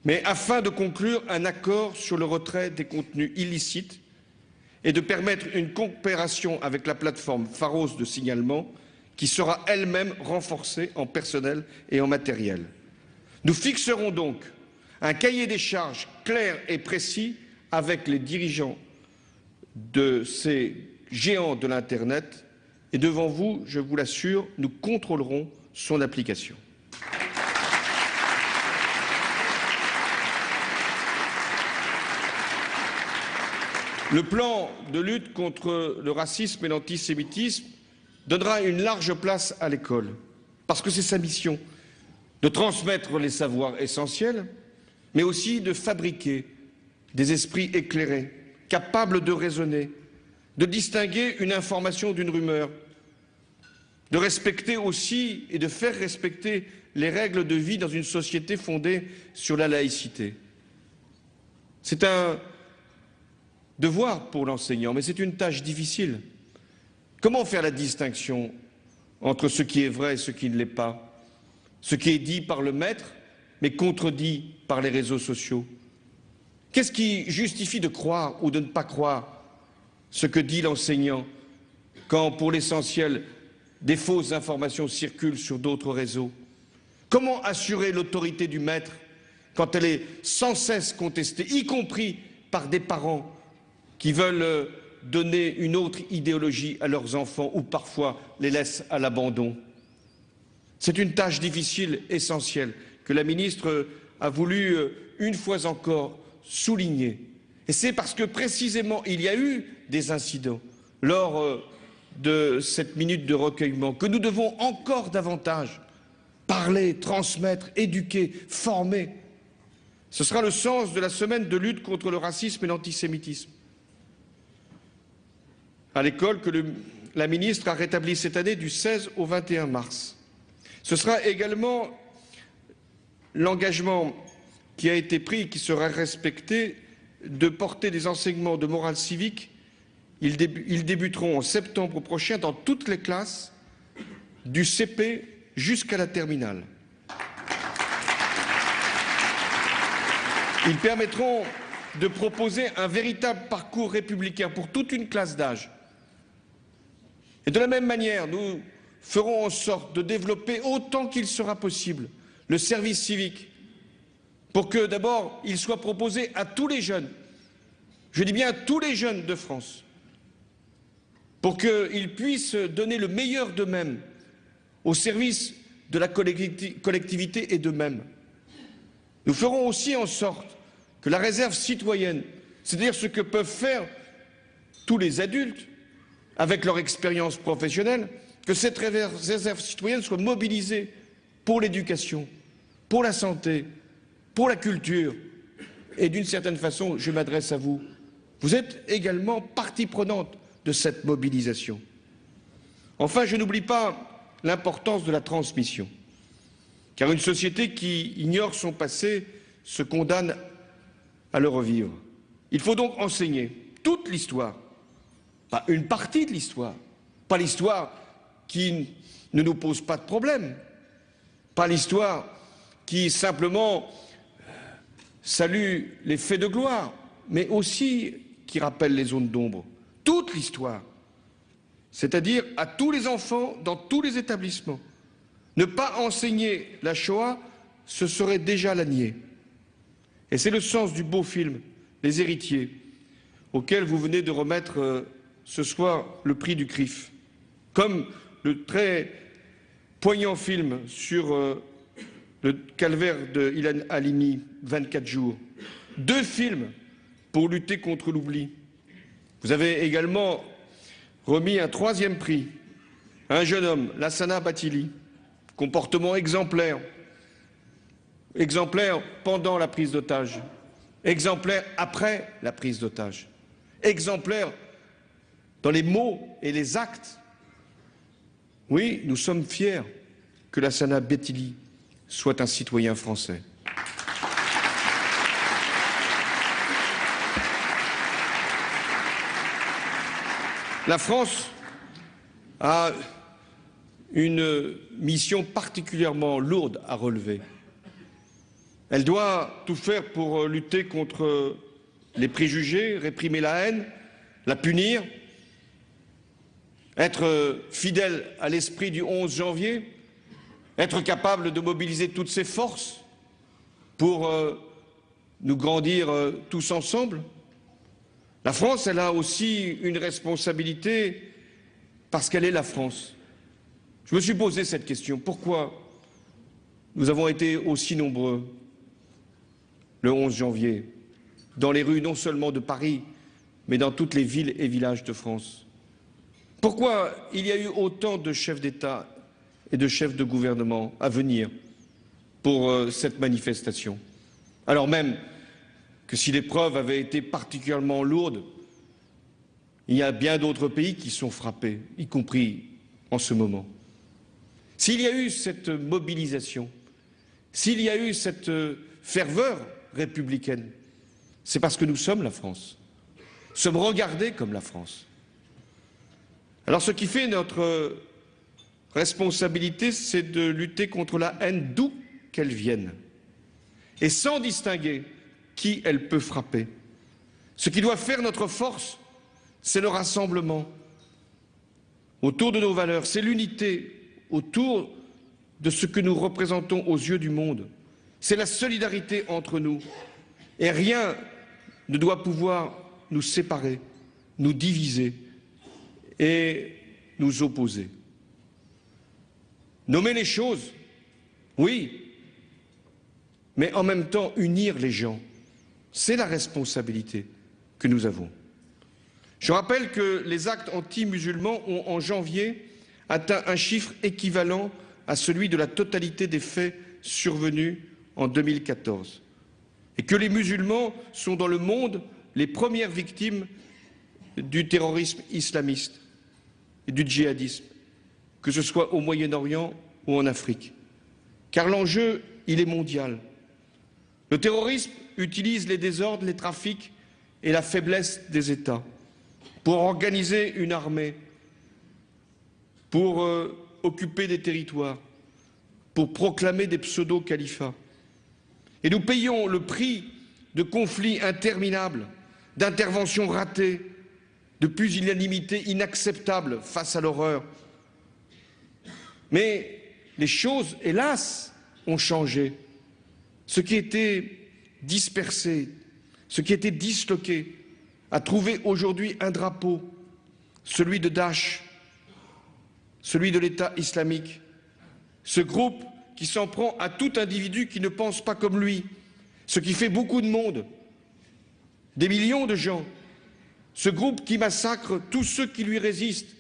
[SPEAKER 4] mais afin de conclure un accord sur le retrait des contenus illicites et de permettre une coopération avec la plateforme Pharos de signalement qui sera elle-même renforcée en personnel et en matériel. Nous fixerons donc un cahier des charges clair et précis avec les dirigeants de ces géants de l'Internet et devant vous, je vous l'assure, nous contrôlerons son application. Le plan de lutte contre le racisme et l'antisémitisme donnera une large place à l'école, parce que c'est sa mission de transmettre les savoirs essentiels, mais aussi de fabriquer des esprits éclairés, capables de raisonner, de distinguer une information d'une rumeur, de respecter aussi et de faire respecter les règles de vie dans une société fondée sur la laïcité. C'est un devoir pour l'enseignant, mais c'est une tâche difficile. Comment faire la distinction entre ce qui est vrai et ce qui ne l'est pas, ce qui est dit par le maître, mais contredit par les réseaux sociaux? Qu'est-ce qui justifie de croire ou de ne pas croire ce que dit l'enseignant quand, pour l'essentiel, des fausses informations circulent sur d'autres réseaux? Comment assurer l'autorité du maître quand elle est sans cesse contestée, y compris par des parents qui veulent donner une autre idéologie à leurs enfants ou parfois les laissent à l'abandon? C'est une tâche difficile, essentielle, que la ministre a voulu une fois encore souligner. Et c'est parce que précisément il y a eu des incidents lors de cette minute de recueillement que nous devons encore davantage parler, transmettre, éduquer, former. Ce sera le sens de la semaine de lutte contre le racisme et l'antisémitisme à l'école que la ministre a rétabli cette année du 16 au 21 mars. Ce sera également l'engagement qui a été pris, qui sera respecté, de porter des enseignements de morale civique. Ils débuteront en septembre prochain dans toutes les classes, du CP jusqu'à la terminale. Ils permettront de proposer un véritable parcours républicain pour toute une classe d'âge. Et de la même manière, nous ferons en sorte de développer autant qu'il sera possible le service civique pour que d'abord il soit proposé à tous les jeunes, je dis bien à tous les jeunes de France, pour qu'ils puissent donner le meilleur d'eux-mêmes au service de la collectivité et d'eux-mêmes. Nous ferons aussi en sorte que la réserve citoyenne, c'est-à-dire ce que peuvent faire tous les adultes avec leur expérience professionnelle, que cette réserve citoyenne soit mobilisée pour l'éducation, pour la santé, pour la culture. Et d'une certaine façon, je m'adresse à vous. Vous êtes également partie prenante de cette mobilisation. Enfin, je n'oublie pas l'importance de la transmission, car une société qui ignore son passé se condamne à le revivre. Il faut donc enseigner toute l'histoire, pas une partie de l'histoire, pas l'histoire qui ne nous pose pas de problème, pas l'histoire qui simplement salue les faits de gloire, mais aussi qui rappelle les zones d'ombre. Toute l'histoire, c'est-à-dire à tous les enfants dans tous les établissements, Ne pas enseigner la Shoah, ce serait déjà la nier. Et c'est le sens du beau film, Les Héritiers, auquel vous venez de remettre ce soir le prix du CRIF, comme le très poignant film sur le calvaire de Ilan Halimi, 24 jours. 2 films pour lutter contre l'oubli. Vous avez également remis un 3e prix à un jeune homme, Lassana Bathily, comportement exemplaire. Exemplaire pendant la prise d'otage, exemplaire après la prise d'otage, exemplaire dans les mots et les actes. Oui, nous sommes fiers que Lassana Bathily soit un citoyen français. La France a une mission particulièrement lourde à relever. Elle doit tout faire pour lutter contre les préjugés, réprimer la haine, la punir, être fidèle à l'esprit du 11 janvier, être capable de mobiliser toutes ses forces pour nous grandir tous ensemble. La France, elle a aussi une responsabilité parce qu'elle est la France. Je me suis posé cette question. Pourquoi nous avons été aussi nombreux le 11 janvier, dans les rues non seulement de Paris, mais dans toutes les villes et villages de France? Pourquoi il y a eu autant de chefs d'État et de chefs de gouvernement à venir pour cette manifestation? Alors même que si l'épreuve avait été particulièrement lourde, il y a bien d'autres pays qui sont frappés, y compris en ce moment. S'il y a eu cette mobilisation, s'il y a eu cette ferveur républicaine, c'est parce que nous sommes la France, sommes regardés comme la France. Alors ce qui fait notre responsabilité, c'est de lutter contre la haine d'où qu'elle vienne, et sans distinguer qui elle peut frapper. Ce qui doit faire notre force, c'est le rassemblement autour de nos valeurs, c'est l'unité autour de ce que nous représentons aux yeux du monde. C'est la solidarité entre nous. Et rien ne doit pouvoir nous séparer, nous diviser et nous opposer. Nommer les choses, oui, mais en même temps unir les gens, c'est la responsabilité que nous avons. Je rappelle que les actes anti-musulmans ont en janvier atteint un chiffre équivalent à celui de la totalité des faits survenus en 2014 et que les musulmans sont dans le monde les premières victimes du terrorisme islamiste et du djihadisme, que ce soit au Moyen-Orient ou en Afrique. Car l'enjeu, il est mondial. Le terrorisme utilise les désordres, les trafics et la faiblesse des États pour organiser une armée, pour occuper des territoires, pour proclamer des pseudo-califats. Et nous payons le prix de conflits interminables, d'interventions ratées, de pusillanimité inacceptable face à l'horreur. Mais les choses, hélas, ont changé. Ce qui était dispersé, ce qui était disloqué, a trouvé aujourd'hui un drapeau, celui de Daesh, celui de l'État islamique. Ce groupe qui s'en prend à tout individu qui ne pense pas comme lui, ce qui fait beaucoup de monde, des millions de gens. Ce groupe qui massacre tous ceux qui lui résistent,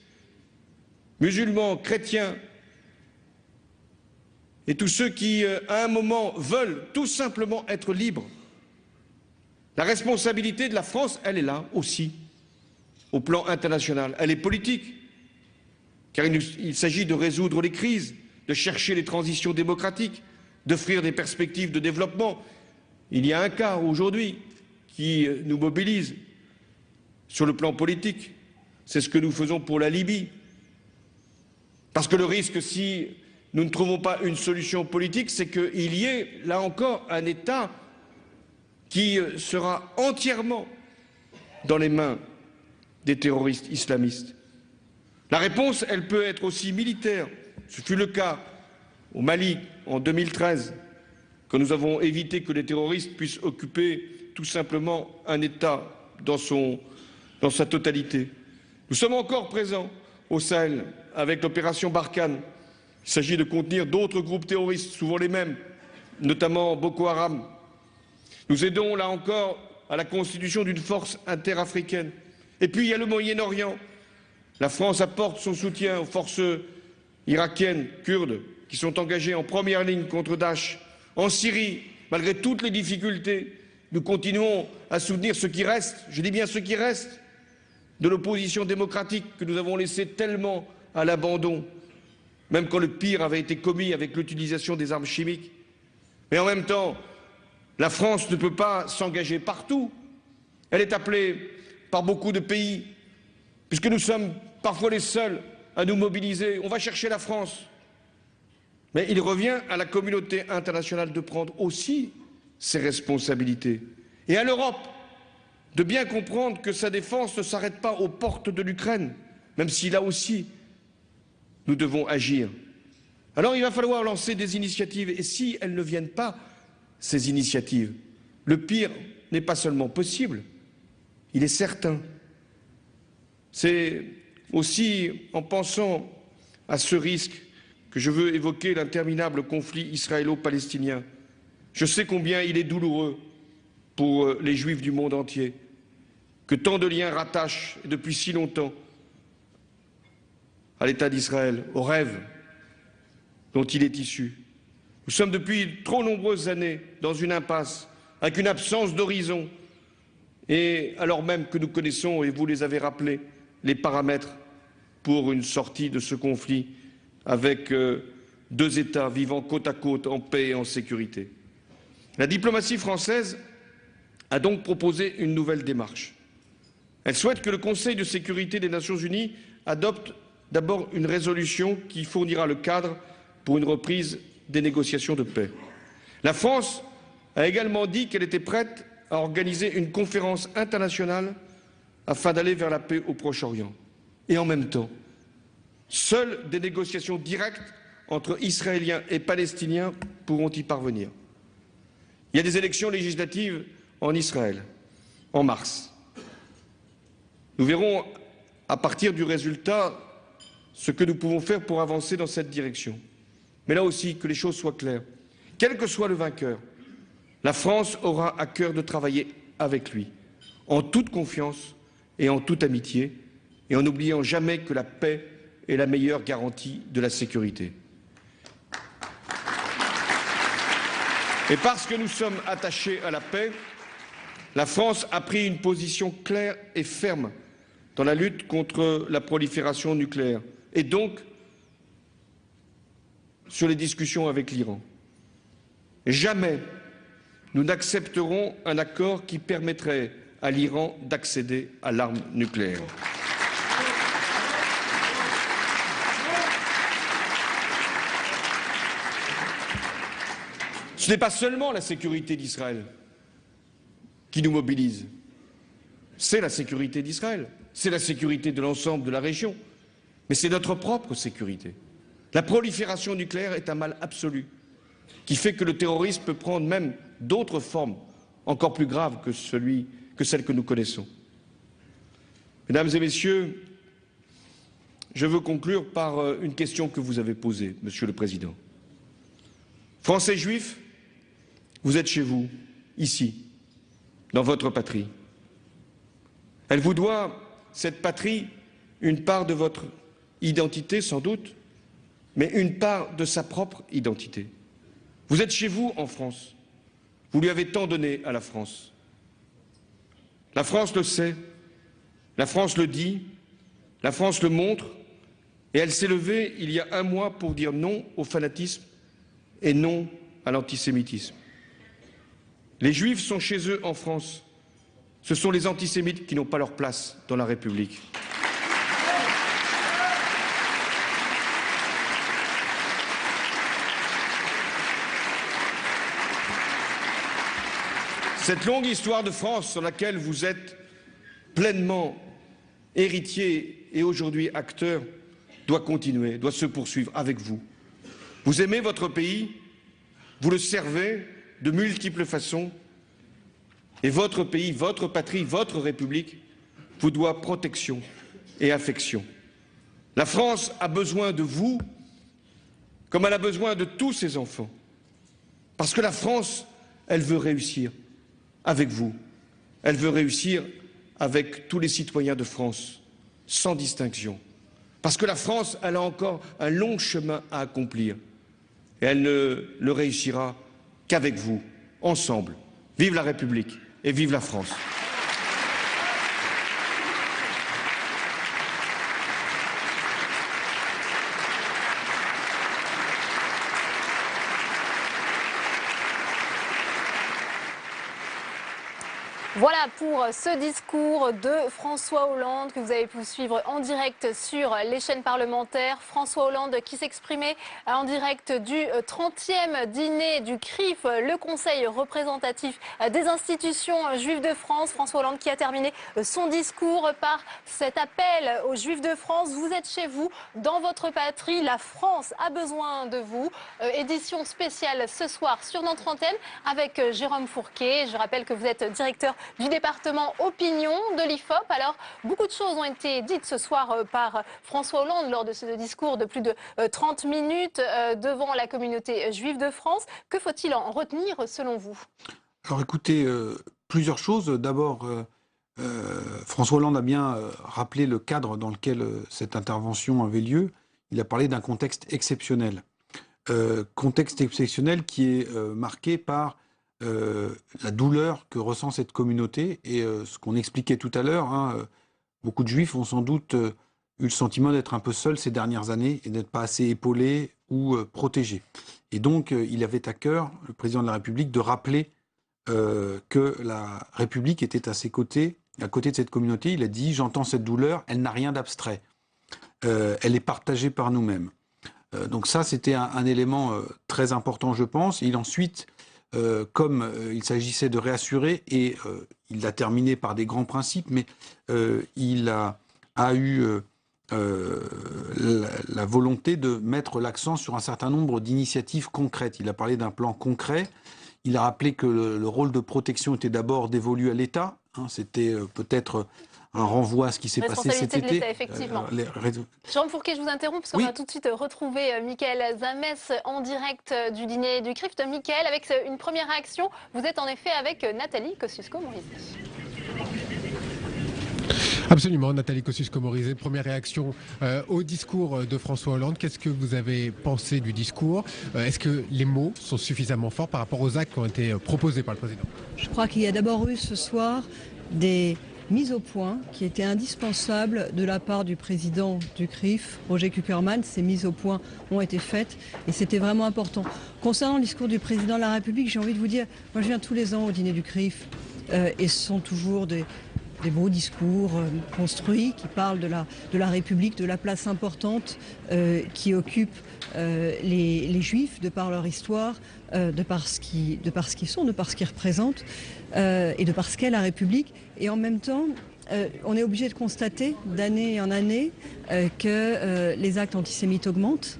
[SPEAKER 4] musulmans, chrétiens, et tous ceux qui, à un moment, veulent tout simplement être libres. La responsabilité de la France, elle est là aussi, au plan international. Elle est politique, car il s'agit de résoudre les crises, de chercher les transitions démocratiques, d'offrir des perspectives de développement. Il y a un cas aujourd'hui qui nous mobilise sur le plan politique. C'est ce que nous faisons pour la Libye. Parce que le risque, si nous ne trouvons pas une solution politique, c'est qu'il y ait, là encore, un État qui sera entièrement dans les mains des terroristes islamistes. La réponse, elle peut être aussi militaire. Ce fut le cas au Mali en 2013, quand nous avons évité que les terroristes puissent occuper tout simplement un État dans sa totalité. Nous sommes encore présents au Sahel avec l'opération Barkhane. Il s'agit de contenir d'autres groupes terroristes, souvent les mêmes, notamment Boko Haram. Nous aidons là encore à la constitution d'une force interafricaine. Et puis il y a le Moyen-Orient. La France apporte son soutien aux forces irakiennes, kurdes, qui sont engagées en première ligne contre Daesh. En Syrie, malgré toutes les difficultés, nous continuons à soutenir ce qui reste, je dis bien ce qui reste, de l'opposition démocratique que nous avons laissé tellement à l'abandon, même quand le pire avait été commis avec l'utilisation des armes chimiques. Mais en même temps, la France ne peut pas s'engager partout. Elle est appelée par beaucoup de pays, puisque nous sommes parfois les seuls à nous mobiliser. On va chercher la France. Mais il revient à la communauté internationale de prendre aussi ses responsabilités. Et à l'Europe de bien comprendre que sa défense ne s'arrête pas aux portes de l'Ukraine, même si là aussi nous devons agir. Alors il va falloir lancer des initiatives, et si elles ne viennent pas, ces initiatives, le pire n'est pas seulement possible, il est certain. C'est aussi en pensant à ce risque que je veux évoquer l'interminable conflit israélo-palestinien. Je sais combien il est douloureux pour les Juifs du monde entier, que tant de liens rattachent depuis si longtemps à l'État d'Israël, au rêve dont il est issu. Nous sommes depuis trop nombreuses années dans une impasse, avec une absence d'horizon, et alors même que nous connaissons, et vous les avez rappelés, les paramètres pour une sortie de ce conflit avec deux États vivant côte à côte en paix et en sécurité. La diplomatie française a donc proposé une nouvelle démarche. Elle souhaite que le Conseil de sécurité des Nations unies adopte d'abord une résolution qui fournira le cadre pour une reprise des négociations de paix. La France a également dit qu'elle était prête à organiser une conférence internationale afin d'aller vers la paix au Proche-Orient. Et en même temps, seules des négociations directes entre Israéliens et Palestiniens pourront y parvenir. Il y a des élections législatives en Israël, en mars. Nous verrons à partir du résultat ce que nous pouvons faire pour avancer dans cette direction. Mais là aussi, que les choses soient claires. Quel que soit le vainqueur, la France aura à cœur de travailler avec lui, en toute confiance et en toute amitié, et en n'oubliant jamais que la paix est la meilleure garantie de la sécurité. Et parce que nous sommes attachés à la paix, la France a pris une position claire et ferme dans la lutte contre la prolifération nucléaire, et donc sur les discussions avec l'Iran. Jamais nous n'accepterons un accord qui permettrait à l'Iran d'accéder à l'arme nucléaire. Ce n'est pas seulement la sécurité d'Israël qui nous mobilise, c'est la sécurité d'Israël, c'est la sécurité de l'ensemble de la région, mais c'est notre propre sécurité. La prolifération nucléaire est un mal absolu qui fait que le terrorisme peut prendre même d'autres formes encore plus graves que celles que nous connaissons. Mesdames et messieurs, je veux conclure par une question que vous avez posée, Monsieur le Président. Français juifs, vous êtes chez vous, ici, dans votre patrie. Elle vous doit, cette patrie, une part de votre identité, sans doute, mais une part de sa propre identité. Vous êtes chez vous en France. Vous lui avez tant donné à la France. La France le sait, la France le dit, la France le montre, et elle s'est levée il y a un mois pour dire non au fanatisme et non à l'antisémitisme. Les Juifs sont chez eux en France. Ce sont les antisémites qui n'ont pas leur place dans la République. Cette longue histoire de France sur laquelle vous êtes pleinement héritier et aujourd'hui acteur doit continuer, doit se poursuivre avec vous. Vous aimez votre pays, vous le servez de multiples façons, et votre pays, votre patrie, votre République vous doit protection et affection. La France a besoin de vous comme elle a besoin de tous ses enfants. Parce que la France, elle veut réussir avec vous. Elle veut réussir avec tous les citoyens de France, sans distinction. Parce que la France, elle a encore un long chemin à accomplir. Et elle ne le réussira qu'avec vous, ensemble. Vive la République et vive la France.
[SPEAKER 1] Voilà pour ce discours de François Hollande que vous avez pu suivre en direct sur les chaînes parlementaires. François Hollande qui s'exprimait en direct du 30e dîner du CRIF, le Conseil représentatif des institutions juives de France. François Hollande qui a terminé son discours par cet appel aux Juifs de France. Vous êtes chez vous, dans votre patrie, la France a besoin de vous. Édition spéciale ce soir sur notre antenne avec Jérôme Fourquet. Je rappelle que vous êtes directeur du département opinion de l'IFOP. Alors, beaucoup de choses ont été dites ce soir par François Hollande lors de ce discours de plus de 30 minutes devant la communauté juive de France. Que faut-il en retenir selon vous?
[SPEAKER 5] Alors écoutez, plusieurs choses. D'abord, François Hollande a bien rappelé le cadre dans lequel cette intervention avait lieu. Il a parlé d'un contexte exceptionnel. Contexte exceptionnel qui est marqué par la douleur que ressent cette communauté et ce qu'on expliquait tout à l'heure, beaucoup de juifs ont sans doute eu le sentiment d'être un peu seuls ces dernières années et d'être pas assez épaulés ou protégés. Et donc il avait à cœur, le président de la République, de rappeler que la République était à ses côtés, à côté de cette communauté. Il a dit « J'entends cette douleur, elle n'a rien d'abstrait. Elle est partagée par nous-mêmes. » Donc ça, c'était un élément très important, je pense. Et ensuite, comme il s'agissait de réassurer, et il l'a terminé par des grands principes, mais il a eu la volonté de mettre l'accent sur un certain nombre d'initiatives concrètes. Il a parlé d'un plan concret. Il a rappelé que le rôle de protection était d'abord dévolu à l'État. C'était peut-être un renvoi à ce qui s'est passé cet été.
[SPEAKER 1] De l'État, effectivement. Jérôme Fourquet, je vous interromps parce qu'on va tout de suite retrouver Mickaël Zamès en direct du dîner du CRIF. Mickaël, avec une première réaction, vous êtes en effet avec Nathalie Kosciusko-Morizet.
[SPEAKER 8] Absolument, Nathalie Kosciusko-Morizet. Première réaction au discours de François Hollande. Qu'est-ce que vous avez pensé du discours? Est-ce que les mots sont suffisamment forts par rapport aux actes qui ont été proposés par le président?
[SPEAKER 10] Je crois qu'il y a d'abord eu ce soir des mises au point qui étaient indispensables de la part du président du CRIF, Roger Kuckerman. Ces mises au point ont été faites et c'était vraiment important. Concernant le discours du président de la République, j'ai envie de vous dire, moi je viens tous les ans au dîner du CRIF et ce sont toujours des beaux discours construits qui parlent de la République, de la place importante qui occupe les Juifs de par leur histoire, de par ce qu'ils sont, de par ce qu'ils représentent et de par ce qu'est la République. Et en même temps, on est obligé de constater d'année en année que les actes antisémites augmentent.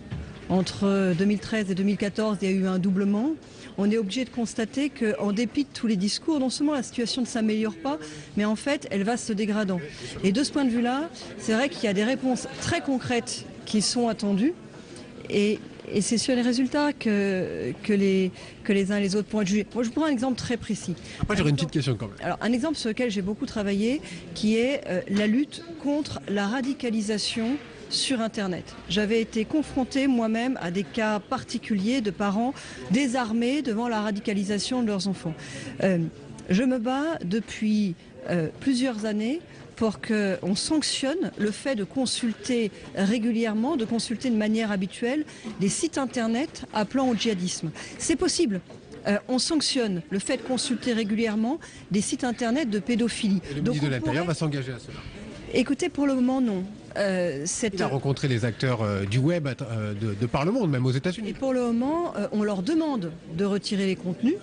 [SPEAKER 10] Entre 2013 et 2014, il y a eu un doublement. On est obligé de constater qu'en dépit de tous les discours, non seulement la situation ne s'améliore pas, mais en fait, elle va se dégradant. Et de ce point de vue-là, c'est vrai qu'il y a des réponses très concrètes qui sont attendues. Et c'est sur les résultats que les uns et les autres pourront être jugés. Moi, je vous prends un exemple très précis.
[SPEAKER 8] Après, j'aurais une petite question quand même.
[SPEAKER 10] Alors, un exemple sur lequel j'ai beaucoup travaillé, qui est la lutte contre la radicalisation sur Internet. J'avais été confrontée moi-même à des cas particuliers de parents désarmés devant la radicalisation de leurs enfants. Je me bats depuis plusieurs années pour qu'on sanctionne le fait de consulter régulièrement, de consulter de manière habituelle des sites Internet appelant au djihadisme. C'est possible. On sanctionne le fait de consulter régulièrement des sites Internet de pédophilie.
[SPEAKER 8] Et le ministre de l'Intérieur va s'engager à cela?
[SPEAKER 10] Écoutez, pour le moment, non.
[SPEAKER 8] Il a rencontré les acteurs du web de par le monde, même aux États-Unis.
[SPEAKER 10] Et pour le moment, on leur demande de retirer les contenus.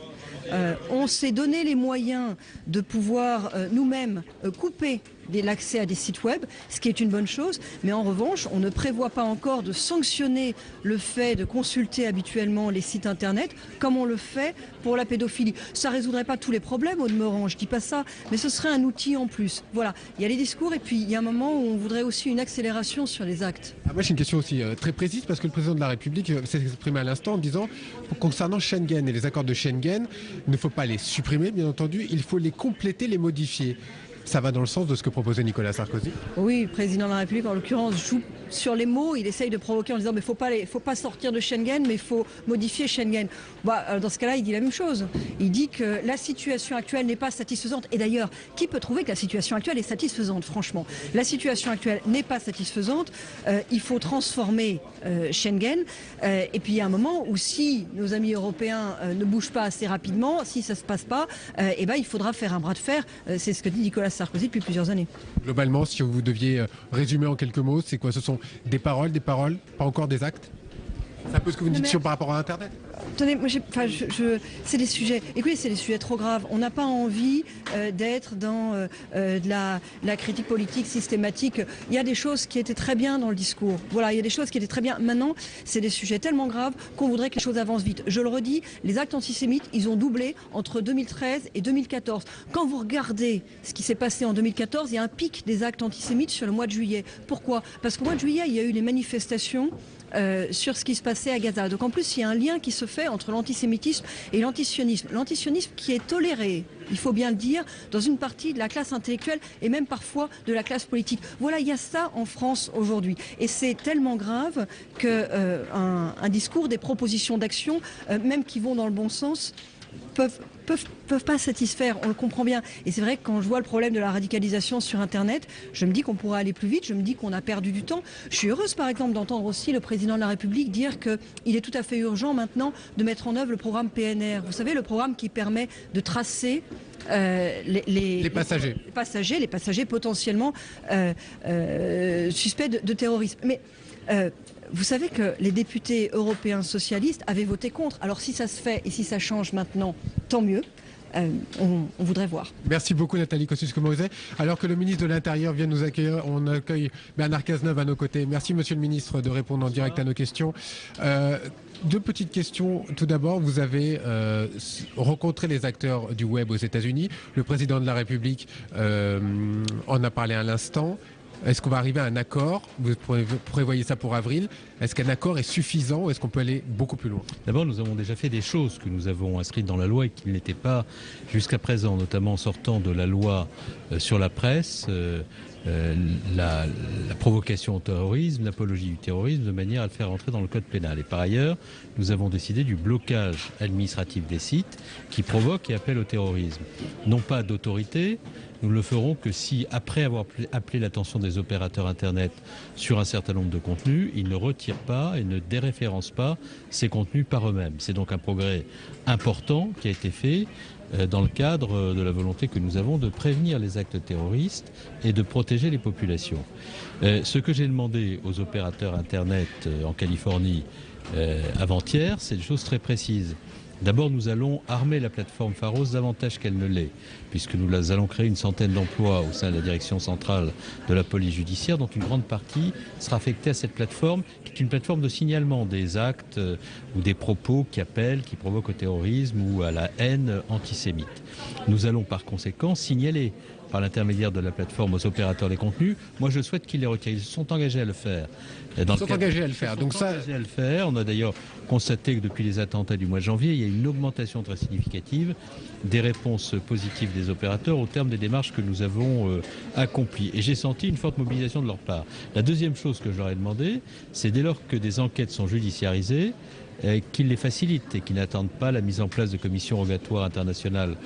[SPEAKER 10] On s'est donné les moyens de pouvoir nous-mêmes couper l'accès à des sites web, ce qui est une bonne chose, mais en revanche, on ne prévoit pas encore de sanctionner le fait de consulter habituellement les sites internet comme on le fait pour la pédophilie. Ça ne résoudrait pas tous les problèmes au demeurant, je ne dis pas ça, mais ce serait un outil en plus. Voilà, il y a les discours et puis il y a un moment où on voudrait aussi une accélération sur les actes.
[SPEAKER 8] Moi j'ai une question aussi très précise parce que le président de la République s'est exprimé à l'instant en disant concernant Schengen et les accords de Schengen, il ne faut pas les supprimer bien entendu, il faut les compléter, les modifier. Ça va dans le sens de ce que proposait Nicolas Sarkozy?
[SPEAKER 10] Oui, le président de la République, en l'occurrence, joue sur les mots. Il essaye de provoquer en disant mais faut pas sortir de Schengen, mais il faut modifier Schengen. Dans ce cas-là, il dit la même chose. Il dit que la situation actuelle n'est pas satisfaisante. Et d'ailleurs, qui peut trouver que la situation actuelle est satisfaisante, franchement? La situation actuelle n'est pas satisfaisante. Il faut transformer Schengen. Et puis il y a un moment où si nos amis européens ne bougent pas assez rapidement, si ça ne se passe pas, il faudra faire un bras de fer. C'est ce que dit Nicolas Sarkozy depuis plusieurs années.
[SPEAKER 8] Globalement, si vous deviez résumer en quelques mots, c'est quoi? Ce sont des paroles, pas encore des actes? C'est un peu ce que vous me dites par rapport à Internet?
[SPEAKER 10] Attendez, moi c'est des sujets. Écoutez, c'est des sujets trop graves. On n'a pas envie d'être dans de la critique politique systématique. Il y a des choses qui étaient très bien dans le discours. Voilà, il y a des choses qui étaient très bien. Maintenant, c'est des sujets tellement graves qu'on voudrait que les choses avancent vite. Je le redis, les actes antisémites, ils ont doublé entre 2013 et 2014. Quand vous regardez ce qui s'est passé en 2014, il y a un pic des actes antisémites sur le mois de juillet. Pourquoi? Parce qu'au mois de juillet, il y a eu les manifestations sur ce qui se passait à Gaza. Donc en plus, il y a un lien qui se fait entre l'antisémitisme et l'antisionisme. L'antisionisme qui est toléré, il faut bien le dire, dans une partie de la classe intellectuelle et même parfois de la classe politique. Voilà, il y a ça en France aujourd'hui. Et c'est tellement grave qu'un discours, des propositions d'action, même qui vont dans le bon sens, peuvent pas satisfaire, on le comprend bien. Et c'est vrai que quand je vois le problème de la radicalisation sur Internet, je me dis qu'on pourrait aller plus vite, je me dis qu'on a perdu du temps. Je suis heureuse par exemple d'entendre aussi le président de la République dire qu'il est tout à fait urgent maintenant de mettre en œuvre le programme PNR. Vous savez, le programme qui permet de tracer les passagers potentiellement suspects de terrorisme. Mais vous savez que les députés européens socialistes avaient voté contre. Alors si ça se fait et si ça change maintenant, tant mieux. On voudrait voir.
[SPEAKER 8] Merci beaucoup Nathalie Kosciusko-Morizet. Alors que le ministre de l'Intérieur vient nous accueillir, on accueille Bernard Cazeneuve à nos côtés. Merci Monsieur le ministre de répondre en direct à nos questions. Deux petites questions. Tout d'abord, vous avez rencontré les acteurs du web aux États-Unis. Le président de la République en a parlé à l'instant. Est-ce qu'on va arriver à un accord? Vous prévoyez ça pour avril. Est-ce qu'un accord est suffisant ou est-ce qu'on peut aller beaucoup plus loin?
[SPEAKER 14] D'abord, nous avons déjà fait des choses que nous avons inscrites dans la loi et qui ne l'étaient pas jusqu'à présent, notamment en sortant de la loi sur la presse, la provocation au terrorisme, l'apologie du terrorisme, de manière à le faire entrer dans le code pénal. Et par ailleurs, nous avons décidé du blocage administratif des sites qui provoquent et appellent au terrorisme. Non pas d'autorité, nous ne le ferons que si, après avoir appelé l'attention des opérateurs Internet sur un certain nombre de contenus, ils ne retirent pas et ne déréférencent pas ces contenus par eux-mêmes. C'est donc un progrès important qui a été fait dans le cadre de la volonté que nous avons de prévenir les actes terroristes et de protéger les populations. Ce que j'ai demandé aux opérateurs Internet en Californie avant-hier, c'est des choses très précises. D'abord, nous allons armer la plateforme Pharos davantage qu'elle ne l'est, puisque nous allons créer une centaine d'emplois au sein de la direction centrale de la police judiciaire, dont une grande partie sera affectée à cette plateforme, qui est une plateforme de signalement des actes ou des propos qui appellent, qui provoquent au terrorisme ou à la haine antisémite. Nous allons par conséquent signaler par l'intermédiaire de la plateforme aux opérateurs des contenus. Moi, je souhaite qu'ils les retirent. Ils se sont engagés à le faire.
[SPEAKER 8] Ils sont engagés à le faire. Donc ça,
[SPEAKER 14] engagés à le faire. On a d'ailleurs constaté que depuis les attentats du mois de janvier, il y a une augmentation très significative des réponses positives des opérateurs au terme des démarches que nous avons accomplies. Et j'ai senti une forte mobilisation de leur part. La deuxième chose que je leur ai demandé, c'est dès lors que des enquêtes sont judiciarisées, qu'ils les facilitent et qu'ils n'attendent pas la mise en place de commissions rogatoires internationales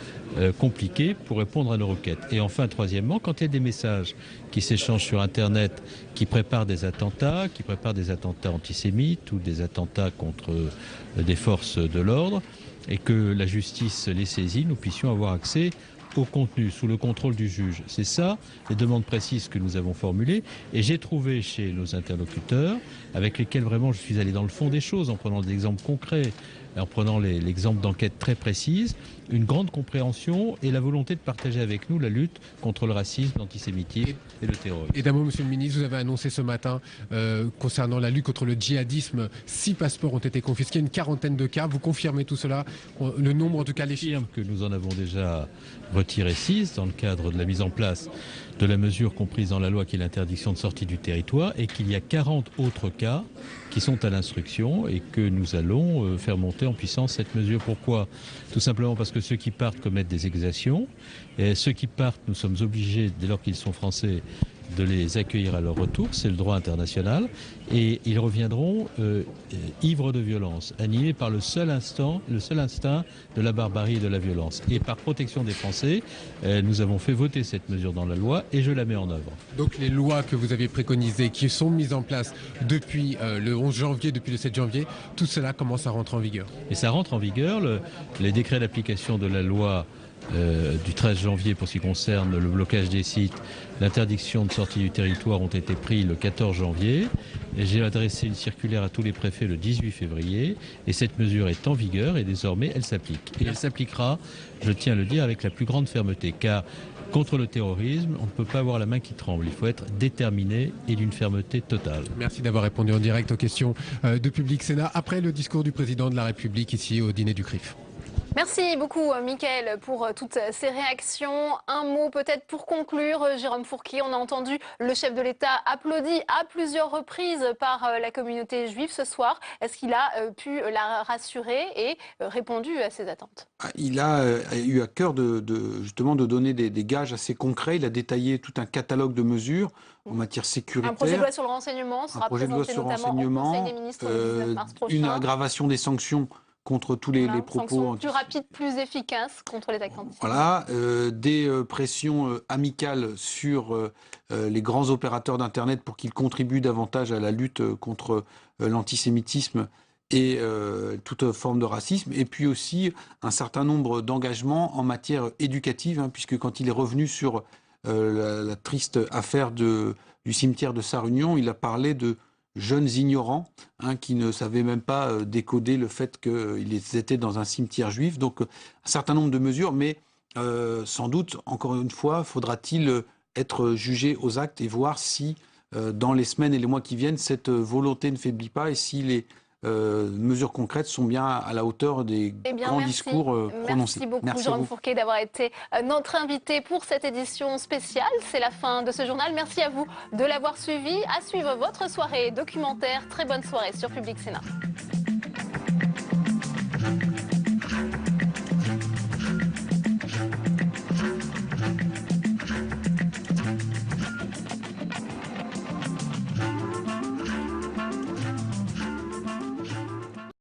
[SPEAKER 14] compliquées pour répondre à nos requêtes. Et enfin, troisièmement, quand il y a des messages qui s'échangent sur Internet qui préparent des attentats antisémites ou des attentats contre des forces de l'ordre, et que la justice les saisit, nous puissions avoir accès au contenu, sous le contrôle du juge. C'est ça, les demandes précises que nous avons formulées. Et j'ai trouvé chez nos interlocuteurs, avec lesquels vraiment je suis allé dans le fond des choses, en prenant des exemples concrets en prenant l'exemple d'enquêtes très précises, une grande compréhension et la volonté de partager avec nous la lutte contre le racisme, l'antisémitisme et le terrorisme.
[SPEAKER 8] Et d'un mot, Monsieur le Ministre, vous avez annoncé ce matin, concernant la lutte contre le djihadisme, 6 passeports ont été confisqués, une quarantaine de cas. Vous confirmez tout cela? Le nombre, en tout cas, les chiffres?
[SPEAKER 14] Que nous en avons déjà retiré 6 dans le cadre de la mise en place de la mesure comprise dans la loi qui est l'interdiction de sortie du territoire, et qu'il y a 40 autres cas qui sont à l'instruction et que nous allons faire monter en puissance cette mesure. Pourquoi? Tout simplement parce que ceux qui partent commettent des exactions, et ceux qui partent, nous sommes obligés, dès lors qu'ils sont français, de les accueillir à leur retour, c'est le droit international, et ils reviendront ivres de violence, animés par le seul instinct de la barbarie et de la violence. Et par protection des Français, nous avons fait voter cette mesure dans la loi et je la mets en œuvre.
[SPEAKER 8] Donc les lois que vous avez préconisées, qui sont mises en place depuis le 11 janvier, depuis le 7 janvier, tout cela commence à rentrer en vigueur?
[SPEAKER 14] Et ça rentre en vigueur, les décrets d'application de la loi du 13 janvier pour ce qui concerne le blocage des sites, l'interdiction de sortie du territoire ont été pris le 14 janvier. J'ai adressé une circulaire à tous les préfets le 18 février et cette mesure est en vigueur et désormais elle s'applique. Et elle s'appliquera, je tiens à le dire, avec la plus grande fermeté, car contre le terrorisme, on ne peut pas avoir la main qui tremble. Il faut être déterminé et d'une fermeté totale.
[SPEAKER 8] Merci d'avoir répondu en direct aux questions de Public Sénat après le discours du président de la République ici au dîner du CRIF.
[SPEAKER 1] Merci beaucoup, Mickaël, pour toutes ces réactions. Un mot peut-être pour conclure, Jérôme Fourquet. On a entendu le chef de l'État applaudi à plusieurs reprises par la communauté juive ce soir. Est-ce qu'il a pu la rassurer et répondu à ses attentes?
[SPEAKER 5] Il a eu à cœur justement de donner des gages assez concrets. Il a détaillé tout un catalogue de mesures en matière sécuritaire.
[SPEAKER 1] Un projet de loi sur le renseignement sera présenté notamment au Conseil des ministres le 19 mars prochain.
[SPEAKER 5] Une aggravation des sanctions contre tous les propos
[SPEAKER 1] plus rapides, plus efficaces contre les actes antisémites.
[SPEAKER 5] Voilà, des pressions amicales sur les grands opérateurs d'Internet pour qu'ils contribuent davantage à la lutte contre l'antisémitisme et toute forme de racisme. Et puis aussi un certain nombre d'engagements en matière éducative, puisque quand il est revenu sur la triste affaire du cimetière de Sarre-Union, il a parlé de jeunes ignorants qui ne savaient même pas décoder le fait qu'ils étaient dans un cimetière juif. Donc un certain nombre de mesures, mais sans doute, encore une fois, faudra-t-il être jugé aux actes et voir si dans les semaines et les mois qui viennent, cette volonté ne faiblit pas et si les mesures concrètes sont bien à la hauteur des grands discours prononcés.
[SPEAKER 1] Merci beaucoup, Jérôme Fourquet, d'avoir été notre invité pour cette édition spéciale. C'est la fin de ce journal. Merci à vous de l'avoir suivi. À suivre votre soirée documentaire. Très bonne soirée sur Public Sénat.